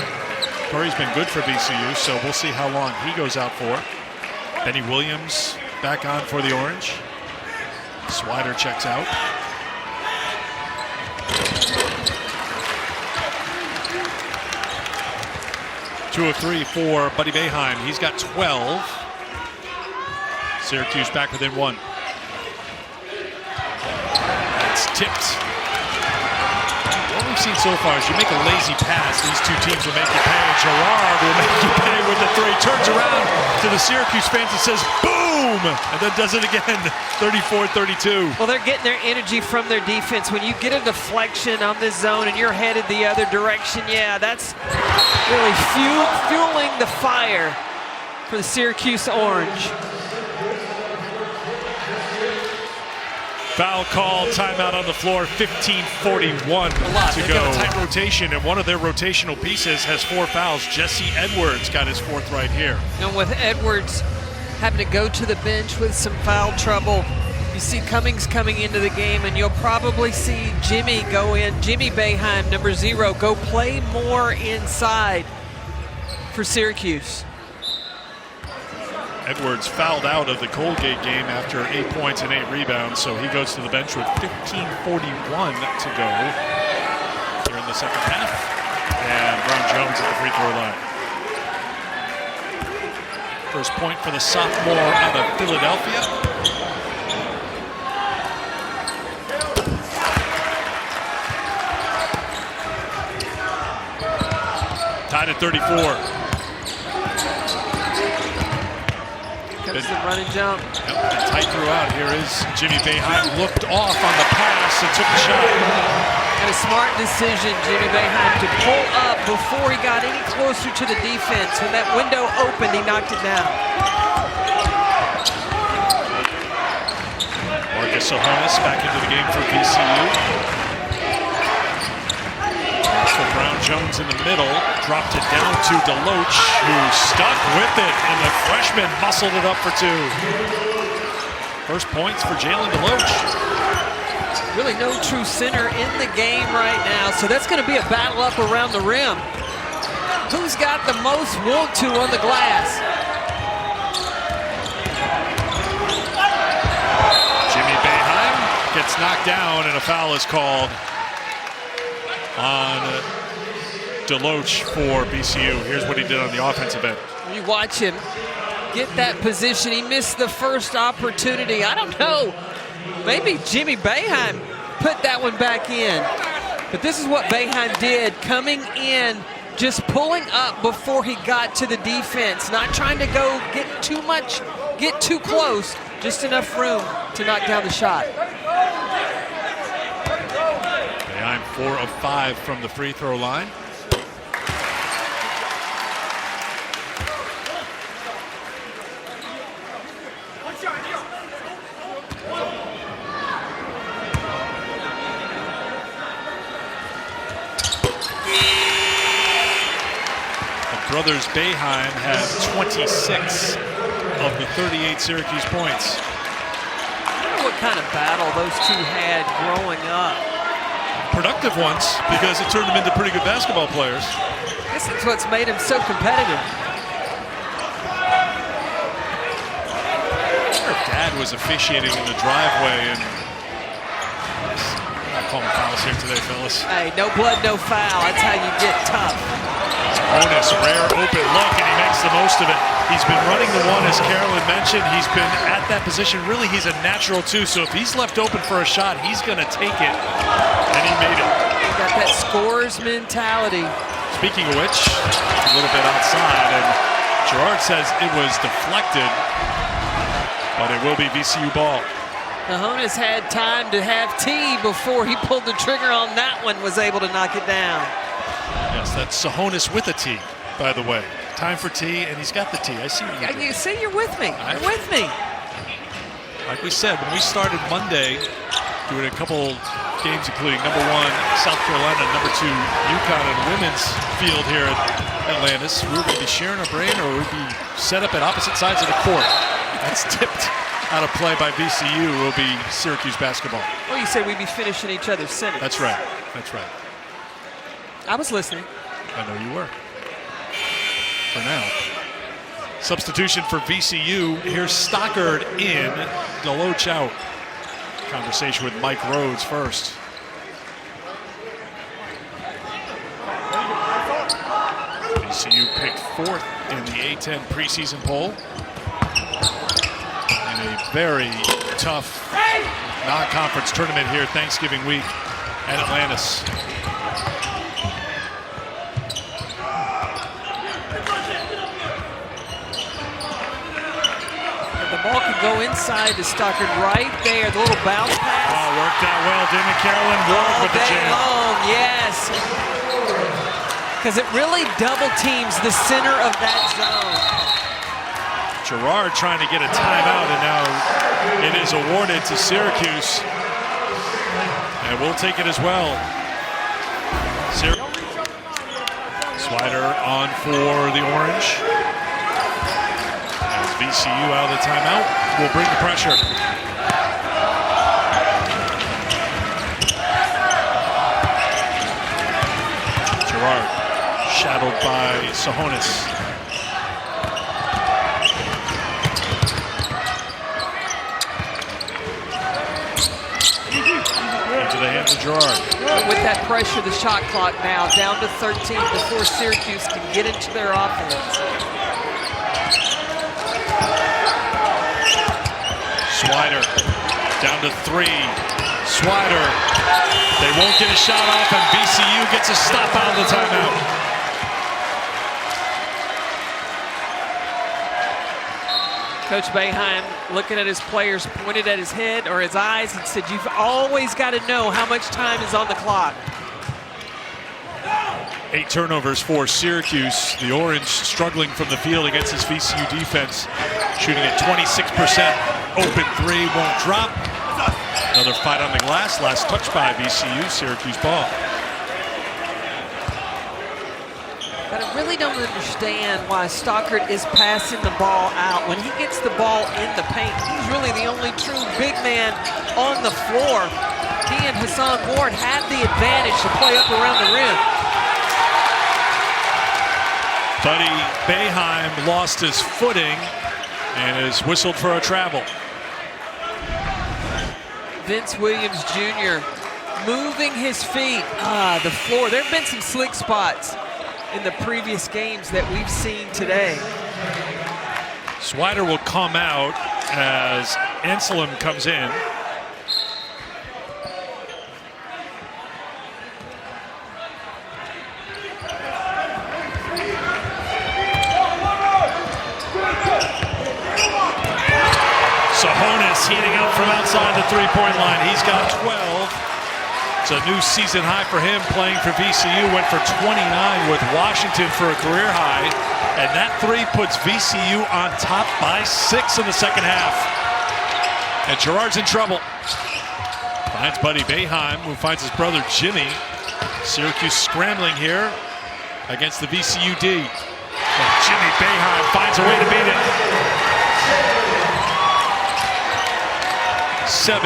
Curry's been good for VCU, so we'll see how long he goes out for. Benny Williams back on for the Orange. Swider checks out. Two of 3 for Buddy Boeheim. He's got 12. Syracuse back within 1. It's tipped. What we've seen so far is you make a lazy pass, these two teams will make you pay. Gerard will make you pay with the 3. Turns around to the Syracuse fans and says, boom! And then does it again, 34-32. Well, they're getting their energy from their defense. When you get a deflection on this zone and you're headed the other direction, yeah, that's really fueling the fire for the Syracuse Orange. Foul call, timeout on the floor, 15:41 to go. Got a tight rotation, and one of their rotational pieces has 4 fouls. Jesse Edwards got his 4th right here. And with Edwards having to go to the bench with some foul trouble, you see Cummings coming into the game, and you'll probably see Jimmy go in. Jimmy Boeheim, number 0, go play more inside for Syracuse. Edwards fouled out of the Colgate game after 8 points and 8 rebounds, so he goes to the bench with 15:41 to go here in the second half. And Brown Jones at the free throw line. First point for the sophomore out of Philadelphia. Tied at 34. Comes the run and jump. Yep, and tight throughout. Here is Jimmy Boeheim. Looked off on the pass and took the shot. And a smart decision, Jimmy Boeheim, to pull up before he got any closer to the defense. When that window opened, he knocked it down. Marcus Tsohonis back into the game for VCU. So Brown Jones in the middle, dropped it down to DeLoach, who stuck with it, and the freshman muscled it up for 2. First points for Jalen DeLoach. Really no true center in the game right now, so that's going to be a battle up around the rim. Who's got the most want-to on the glass? Jimmy Boeheim gets gets knocked down, and a foul is called on Deloach for VCU. Here's what he did on the offensive end. You watch him get that position. He missed the first opportunity. I don't know. Maybe Jimmy Boeheim put that one back in. But this is what Boeheim did, coming in, just pulling up before he got to the defense, not trying to go get too much, get too close, just enough room to knock down the shot. Boeheim 4 of 5 from the free throw line. Brothers Boeheim have 26 of the 38 Syracuse points. I wonder what kind of battle those two had growing up. Productive ones, because it turned them into pretty good basketball players. This is what's made them so competitive. Her dad was officiating in the driveway, and we're not calling fouls here today, fellas. Hey, no blood, no foul. That's how you get tough. Tsohonis, rare open look, and he makes the most of it. He's been running the one, as Carolyn mentioned. He's been at that position. Really, he's a natural, too. So if he's left open for a shot, he's going to take it. And he made it. He got that scorer's mentality. Speaking of which, a little bit outside, and Gerard says it was deflected, but it will be VCU ball. Tsohonis had time to have tea before he pulled the trigger on that one, was able to knock it down. Yes, that's Tsohonis with a T, by the way. Time for tea, and he's got the tea. I see what you're doing. You see, you're with me. You're with me. Like we said, when we started Monday, doing a couple games, including number 1 South Carolina, number 2 UConn and women's field here at Atlantis, we were going to be sharing our brain, or we'd be set up at opposite sides of the court. That's tipped out of play by VCU. Will be Syracuse basketball. Well, you said we'd be finishing each other's sentence. That's right. That's right. I was listening. I know you were. For now. Substitution for VCU. Here's Stockard in, Deloach out. Conversation with Mike Rhodes first. VCU picked 4th in the A10 preseason poll. In a very tough non-conference tournament here Thanksgiving week at Atlantis. The ball can go inside to Stockard right there. The little bounce pass. Oh, worked out well, didn't it, Carolyn? Ward with the jam. Long, yes. Because it really double teams the center of that zone. Gerard trying to get a timeout, and now it is awarded to Syracuse. And we'll take it as well. Swider on for the Orange. As VCU out of the timeout will bring the pressure. Gerard shadowed by Tsohonis. Into the hands of Gerard. With that pressure, the shot clock now down to 13 before Syracuse can get into their offense. Swider down to 3. Swider. They won't get a shot off, and VCU gets a stop out of the timeout. Coach Boeheim, looking at his players, pointed at his head or his eyes and said, "You've always got to know how much time is on the clock." 8 turnovers for Syracuse. The Orange struggling from the field against his VCU defense, shooting at 26%. Open 3 won't drop. Another fight on the glass. Last touch by VCU. Syracuse ball. But I really don't understand why Stockard is passing the ball out. When he gets the ball in the paint, he's really the only true big man on the floor. He and Hassan Ward have the advantage to play up around the rim. Buddy Boeheim lost his footing and is whistled for a travel. Vince Williams Jr. moving his feet. The floor. There have been some slick spots in the previous games that we've seen today. Swider will come out as Anselm comes in. Tsohonis heating up from outside the three-point line. He's got 12. It's a new season high for him playing for VCU. Went for 29 with Washington for a career high. And that three puts VCU on top by 6 in the second half. And Gerard's in trouble. Finds buddy Boeheim, who finds his brother Jimmy. Syracuse scrambling here against the VCU D. And Jimmy Boeheim finds a way to beat it. 17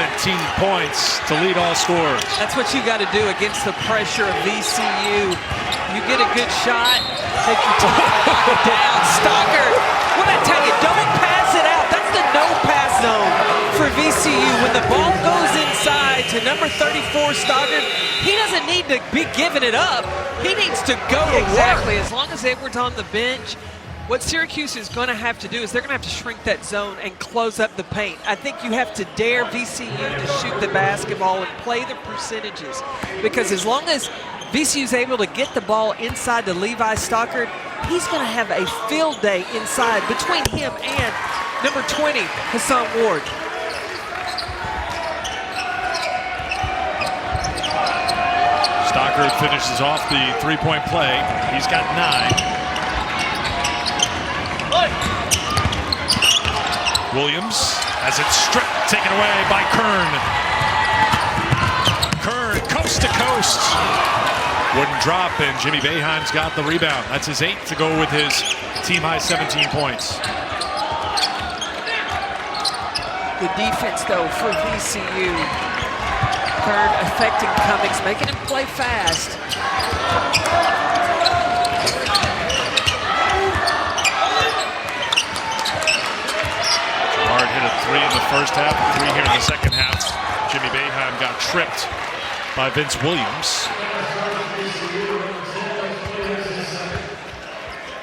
points to lead all scorers. That's what you got to do against the pressure of VCU. You get a good shot, take your time, knock it down. Stockard, what I tell you, don't pass it out. That's the no-pass zone for VCU. When the ball goes inside to number 34, Stockard, he doesn't need to be giving it up. He needs to go to exactly. As long as Edwards on the bench, what Syracuse is going to have to do is they're going to have to shrink that zone and close up the paint. I think you have to dare VCU to shoot the basketball and play the percentages. Because as long as VCU is able to get the ball inside to Levi Stockard, he's going to have a field day inside between him and number 20, Hassan Ward. Stockard finishes off the three-point play. He's got 9. Williams has it stripped, taken away by Kern. Kern, coast to coast. Wouldn't drop, and Jimmy Boeheim's got the rebound. That's his 8th to go with his team-high 17 points. The defense, though, for VCU. Kern affecting Cummings, making him play fast. Hard hit a 3 in the first half, 3 here in the second half. Jimmy Boeheim got tripped by Vince Williams.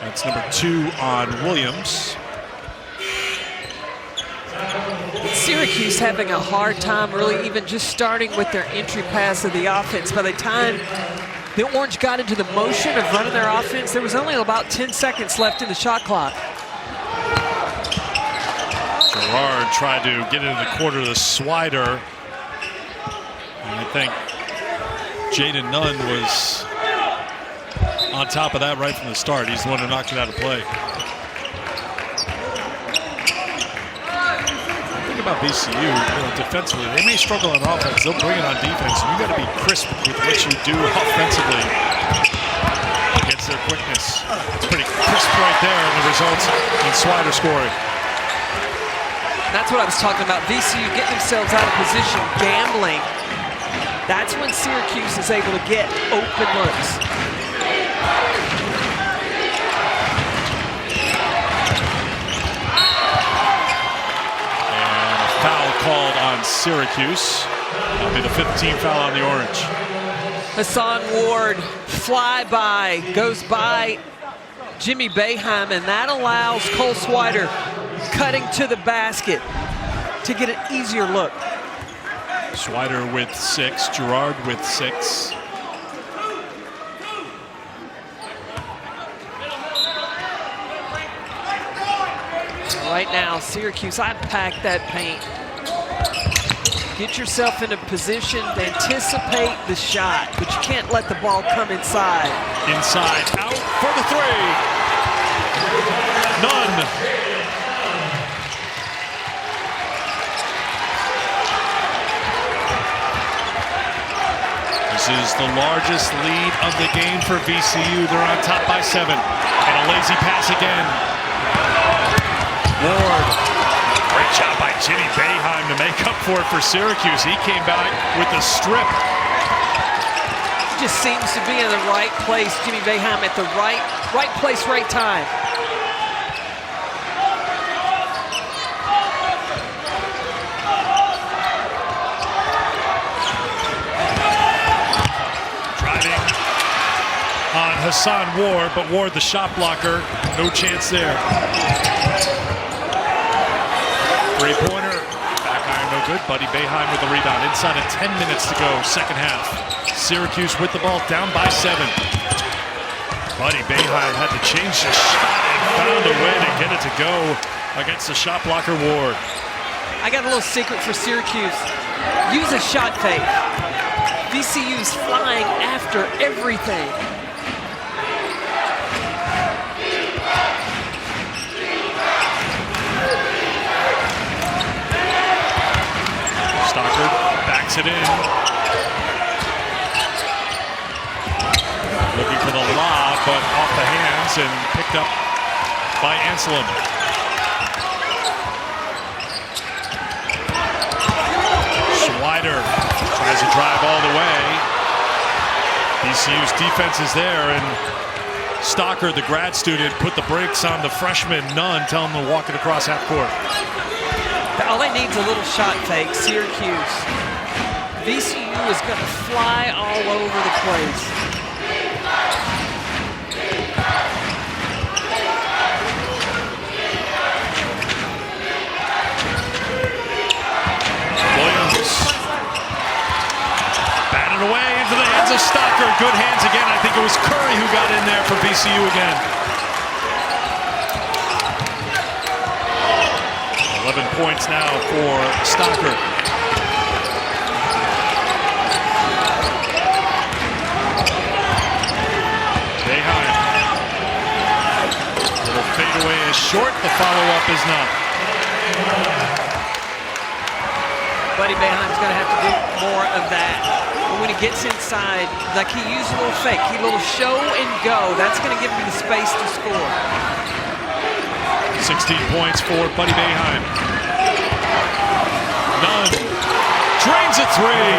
That's number 2 on Williams. Syracuse having a hard time really even just starting with their entry pass of the offense. By the time the Orange got into the motion of running their offense, there was only about 10 seconds left in the shot clock. Gerard tried to get into the quarter of the Swider. And I think Jaden Nunn was on top of that right from the start. He's the one who knocked it out of play. Think about VCU, defensively. They may struggle on offense. They'll bring it on defense. You got to be crisp with what you do offensively against their quickness. It's pretty crisp right there, and the results in Swider scoring. That's what I was talking about. VCU getting themselves out of position, gambling. That's when Syracuse is able to get open looks. And a foul called on Syracuse. That'll be the 5th team foul on the Orange. Hassan Ward, flyby, goes by Jimmy Boeheim, and that allows Cole Swider cutting to the basket to get an easier look. Swider with 6, Gerard with 6. Right now, Syracuse, I pack that paint. Get yourself into position to anticipate the shot, but you can't let the ball come inside. Inside, out for the 3. None. This is the largest lead of the game for VCU. They're on top by 7. And a lazy pass again. Ward. Great job by Jimmy Boeheim to make up for it for Syracuse. He came back with the strip. Just seems to be in the right place. Jimmy Boeheim at the right place, right time. Hassan Ward, but Ward, the shot blocker, no chance there. Three-pointer, back iron, no good. Buddy Boeheim with the rebound. Inside of 10 minutes to go, second half. Syracuse with the ball, down by 7. Buddy Boeheim had to change the shot and found a way to get it to go against the shot blocker Ward. I got a little secret for Syracuse. Use a shot fake. VCU's flying after everything. Stockard backs it in. Looking for the lob, but off the hands and picked up by Anselm. Swider tries to drive all the way. VCU's defense is there, and Stockard, the grad student, put the brakes on the freshman Nunn, tell him to walk it across half court. All they need is a little shot fake. Syracuse. VCU is going to fly all over the place. Williams batted away into the hands of Stockard. Good hands again. I think it was Curry who got in there for VCU again. 11 points now for Stockard. Boeheim. Little fadeaway is short. The follow-up is not. Buddy Boeheim's going to have to do more of that. But when he gets inside, like he used a little fake, he little show and go. That's going to give him the space to score. 16 points for Buddy Boeheim. Nunn drains a three.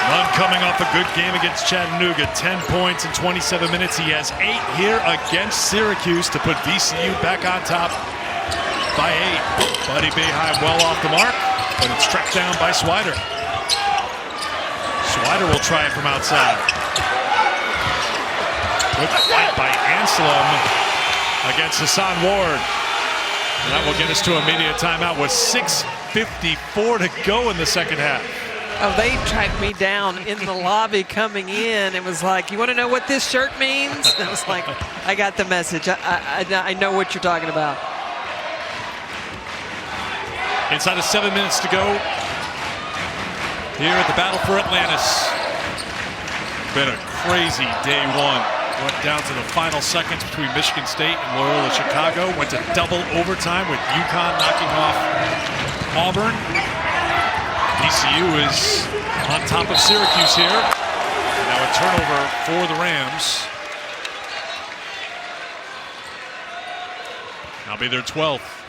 Nunn coming off a good game against Chattanooga. 10 points in 27 minutes. He has 8 here against Syracuse to put VCU back on top by 8. Buddy Boeheim well off the mark, but it's tracked down by Swider. Swider will try it from outside. Good fight by Anselm against Hassan Ward. And that will get us to a immediate timeout with 6:54 to go in the second half. Oh, they tracked me down in the lobby coming in. It was like, you want to know what this shirt means? And I was like, I got the message. I know what you're talking about. Inside of 7 minutes to go here at the Battle for Atlantis. Been a crazy day one. Went down to the final seconds between Michigan State and Loyola Chicago. Went to double overtime with UConn knocking off Auburn. VCU is on top of Syracuse here. Now a turnover for the Rams. That'll be their 12th.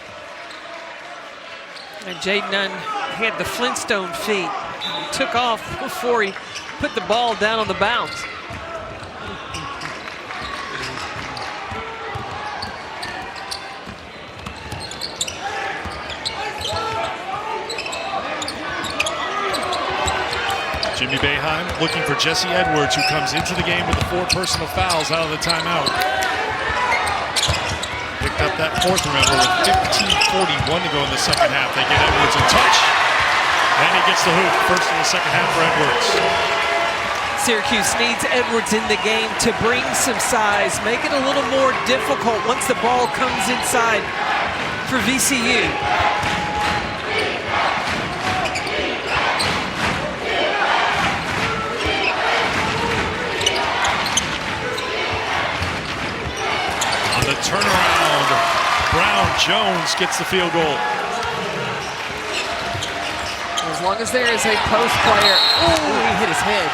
And Jaden Nunn had the Flintstone feet. He took off before he put the ball down on the bounce. Jimmy Boeheim looking for Jesse Edwards, who comes into the game with the 4 personal fouls out of the timeout. Picked up that 4th, remember, with 15:41 to go in the second half. They get Edwards a touch, and he gets the hoop. First in the second half for Edwards. Syracuse needs Edwards in the game to bring some size, make it a little more difficult once the ball comes inside for VCU. On the turnaround, Brown-Jones gets the field goal. As long as there is a post player. Ooh, he hit his head.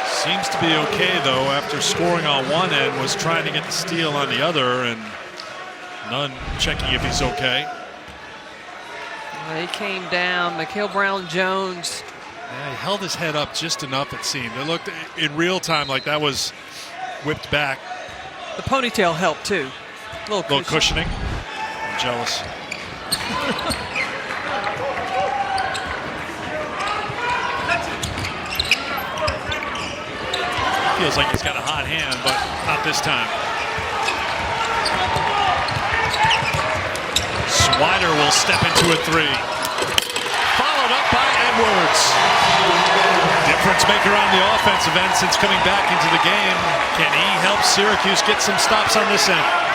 Seems to be okay, though, after scoring on one end, was trying to get the steal on the other, and Nunn checking if he's okay. He came down. Mikhail Brown-Jones. Yeah, he held his head up just enough, it seemed. It looked in real time like that was whipped back. The ponytail helped, too. A little cushioning. I'm jealous. feels like he's got a hot hand, but not this time. Swider will step into a three. Followed up by Edwards. Difference maker on the offensive end since coming back into the game. Can he help Syracuse get some stops on this end?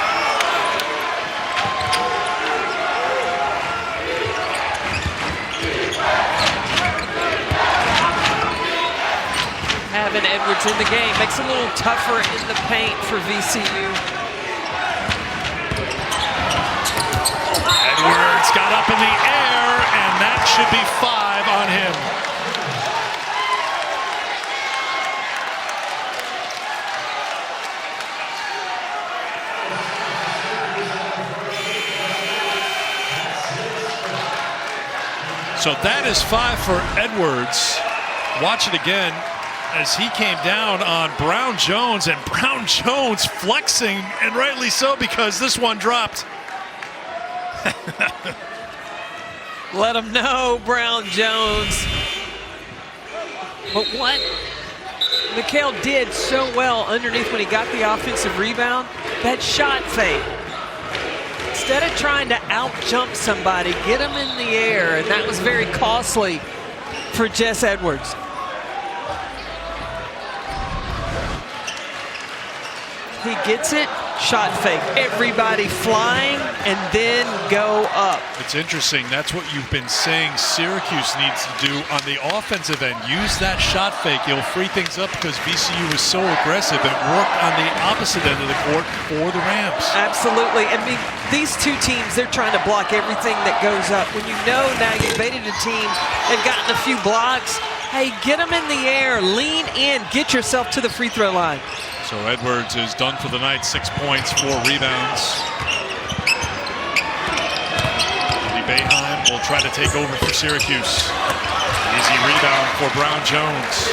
Having Edwards in the game makes it a little tougher in the paint for VCU. Edwards got up in the air, and that should be 5 on him. So that is 5 for Edwards. Watch it again as he came down on Brown Jones, and Brown Jones flexing, and rightly so, because this one dropped. Let him know, Brown Jones. But what Mikhail did so well underneath when he got the offensive rebound, that shot fake. Instead of trying to out-jump somebody, get him in the air, and that was very costly for Jess Edwards. He gets it, shot fake. Everybody flying, and then go up. It's interesting. That's what you've been saying Syracuse needs to do on the offensive end. Use that shot fake. You'll free things up because VCU was so aggressive. It worked on the opposite end of the court for the Rams. Absolutely. I mean, these two teams, they're trying to block everything that goes up. When you know now you've baited a team, they've gotten a few blocks, hey, get them in the air, lean in, get yourself to the free throw line. So Edwards is done for the night, 6 points, 4 rebounds. Boeheim will try to take over for Syracuse. Easy rebound for Brown Jones.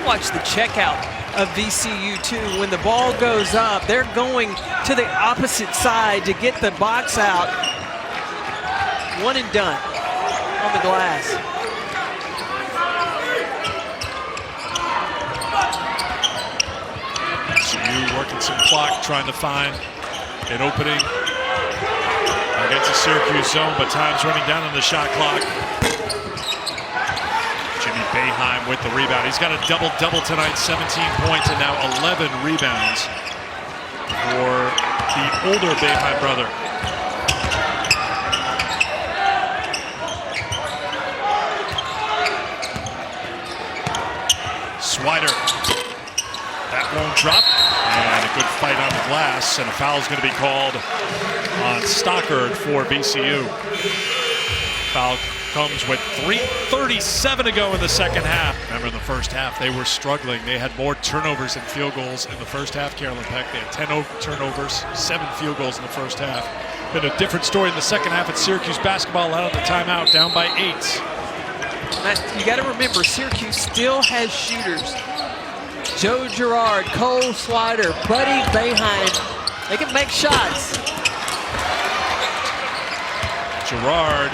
Watch the checkout of VCU too. When the ball goes up, they're going to the opposite side to get the box out. One and done on the glass. VCU working some clock, trying to find an opening against the Syracuse zone, but time's running down on the shot clock. Jimmy Boeheim with the rebound. He's got a double-double tonight, 17 points and now 11 rebounds for the older Boeheim brother. Swider. That won't drop. And a good fight on the glass, and a foul is going to be called on Stockard for VCU. Foul comes with 3:37 to go in the second half. Remember, in the first half, they were struggling. They had more turnovers than field goals in the first half, Carolyn Peck. They had 10 turnovers, 7 field goals in the first half. Been a different story in the second half at Syracuse basketball out of the timeout, down by 8. You got to remember, Syracuse still has shooters. Joe Girard, Cole Swider, Buddy Boeheim. They can make shots. Girard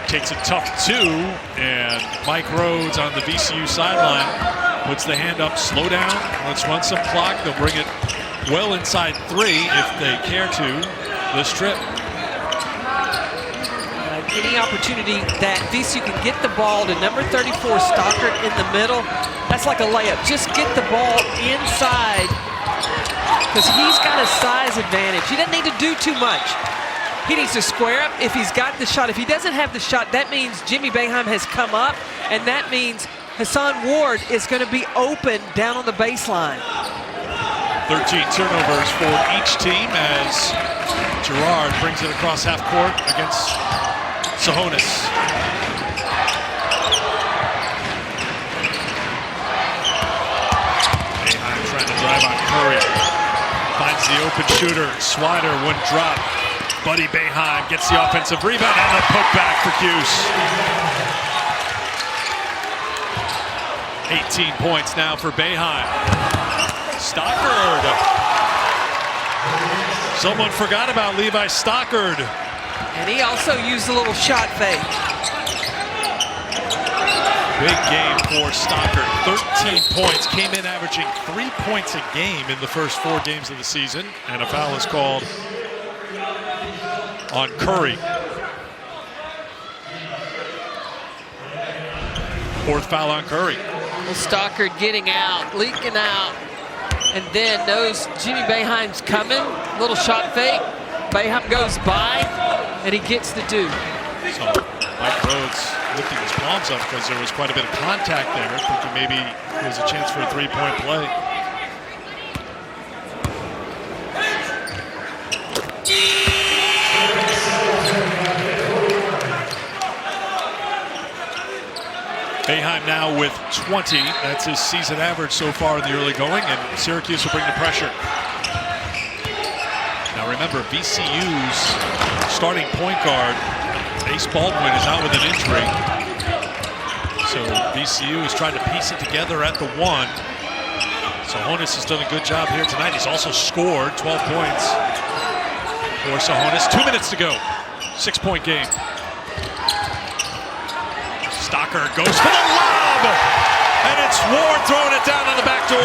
takes a tough 2, and Mike Rhodes on the VCU sideline puts the hand up, slow down, let's run some clock. They'll bring it well inside 3 if they care to this trip. Any opportunity that VCU can get the ball to number 34 Stockard in the middle, that's like a layup. Just get the ball inside because he's got a size advantage. He doesn't need to do too much. He needs to square up if he's got the shot. If he doesn't have the shot, that means Jimmy Boeheim has come up, and that means Hassan Ward is going to be open down on the baseline. 13 turnovers for each team as Girard brings it across half court against Tsohonis. Boeheim trying to drive on Curry. Finds the open shooter. Swider wouldn't drop. Buddy Boeheim gets the offensive rebound and a putback for Cuse. 18 points now for Boeheim. Stockard. Someone forgot about Levi Stockard. And he also used a little shot fake. Big game for Stockard. 13 points, came in averaging 3 points a game in the first 4 games of the season, and a foul is called on Curry. 4th foul on Curry. Well, Stockard getting out, leaking out, and then knows Jimmy Boeheims coming. Little shot fake. Boeheim goes by, and he gets the due. So Mike Rhodes lifting his palms up because there was quite a bit of contact there, thinking maybe there was a chance for a 3-point play. Boeheim now with 20. That's his season average so far in the early going, and Syracuse will bring the pressure. Now remember, VCU's starting point guard, Ace Baldwin, is out with an injury. So VCU is trying to piece it together at the 1. Tsohonis has done a good job here tonight. He's also scored 12 points for Tsohonis. 2 minutes to go. 6-point game. Stockard goes for the lob, and it's Ward throwing it down on the back door.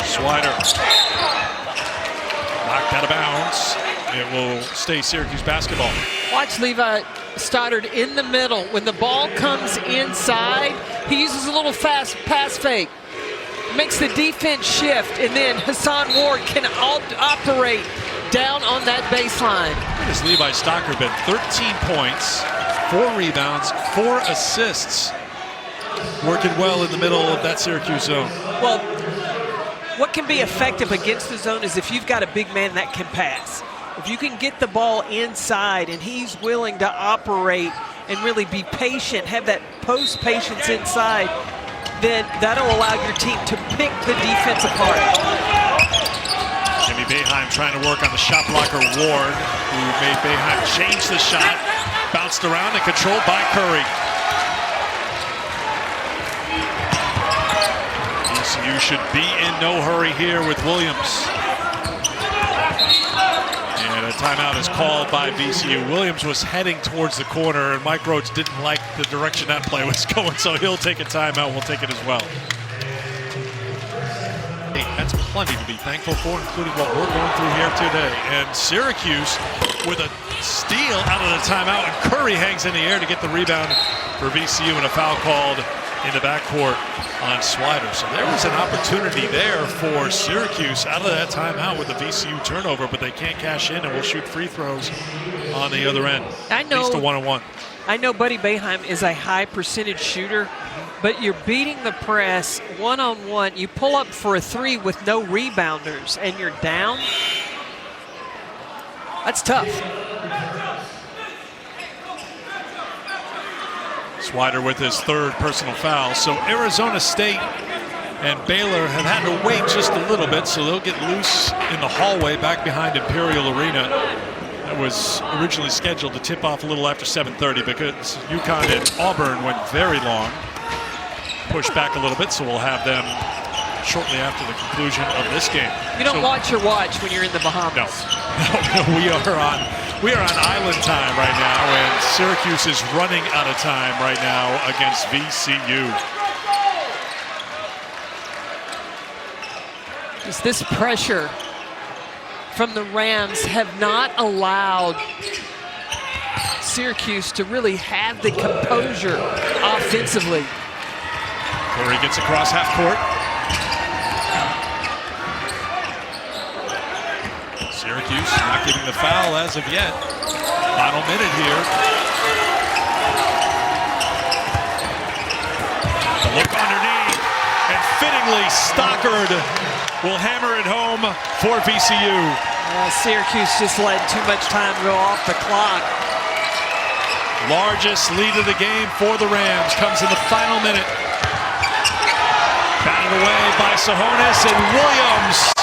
Swider knocked out of bounds. It will stay Syracuse basketball. Watch Levi Stockard in the middle. When the ball comes inside, he uses a little fast pass fake. Makes the defense shift, and then Hassan Ward can operate down on that baseline. What has Levi Stockard been? 13 points, 4 rebounds, 4 assists. Working well in the middle of that Syracuse zone. Well, what can be effective against the zone is if you've got a big man that can pass. If you can get the ball inside and he's willing to operate and really be patient, have that post patience inside, then that'll allow your team to pick the defense apart. Jimmy Boeheim trying to work on the shot blocker Ward, who made Boeheim change the shot. Bounced around and controlled by Curry. VCU should be in no hurry here with Williams. And a timeout is called by VCU. Williams was heading towards the corner, and Mike Rhodes didn't like the direction that play was going, so he'll take a timeout. We'll take it as well. Hey, that's plenty to be thankful for, including what we're going through here today. And Syracuse with a steal out of the timeout, and Curry hangs in the air to get the rebound for VCU, and a foul called in the backcourt on Swider. So there was an opportunity there for Syracuse out of that timeout with a VCU turnover, but they can't cash in, and will shoot free throws on the other end. At least a 1-on-1. I know Buddy Boeheim is a high percentage shooter, but you're beating the press one-on-one. You pull up for a 3 with no rebounders, and you're down. That's tough. Swider with his 3rd personal foul. So Arizona State and Baylor have had to wait just a little bit, so they'll get loose in the hallway back behind Imperial Arena. That was originally scheduled to tip off a little after 7:30 because UConn and Auburn went very long. Pushed back a little bit, so we'll have them shortly after the conclusion of this game. You don't watch your watch when you're in the Bahamas. No, we are on island time right now, and Syracuse is running out of time right now against VCU. Is this pressure from the Rams have not allowed Syracuse to really have the composure offensively. Curry gets across half court. Syracuse not getting the foul as of yet. Final minute here. The look underneath, and fittingly Stockard will hammer it home for VCU. Syracuse just let too much time go off the clock. Largest lead of the game for the Rams comes in the final minute. Batted away by Tsohonis, and Williams.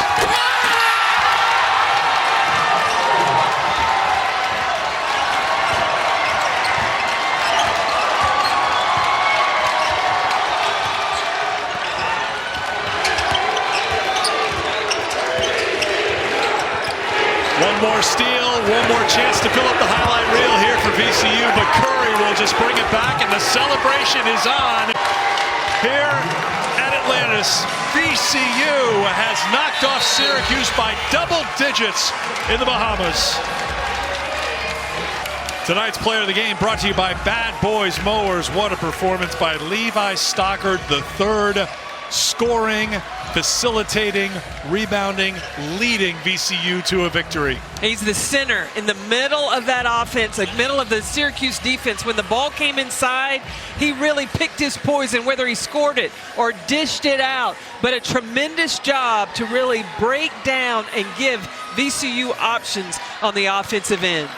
One more steal, one more chance to fill up the highlight reel here for VCU, but Curry will just bring it back, and the celebration is on here at Atlantis. VCU has knocked off Syracuse by double digits in the Bahamas. Tonight's player of the game brought to you by Bad Boys Mowers. What a performance by Levi Stockard III, scoring, facilitating, rebounding, leading VCU to a victory. He's the center in the middle of that offense, the middle of the Syracuse defense. When the ball came inside, he really picked his poison, whether he scored it or dished it out. But a tremendous job to really break down and give VCU options on the offensive end.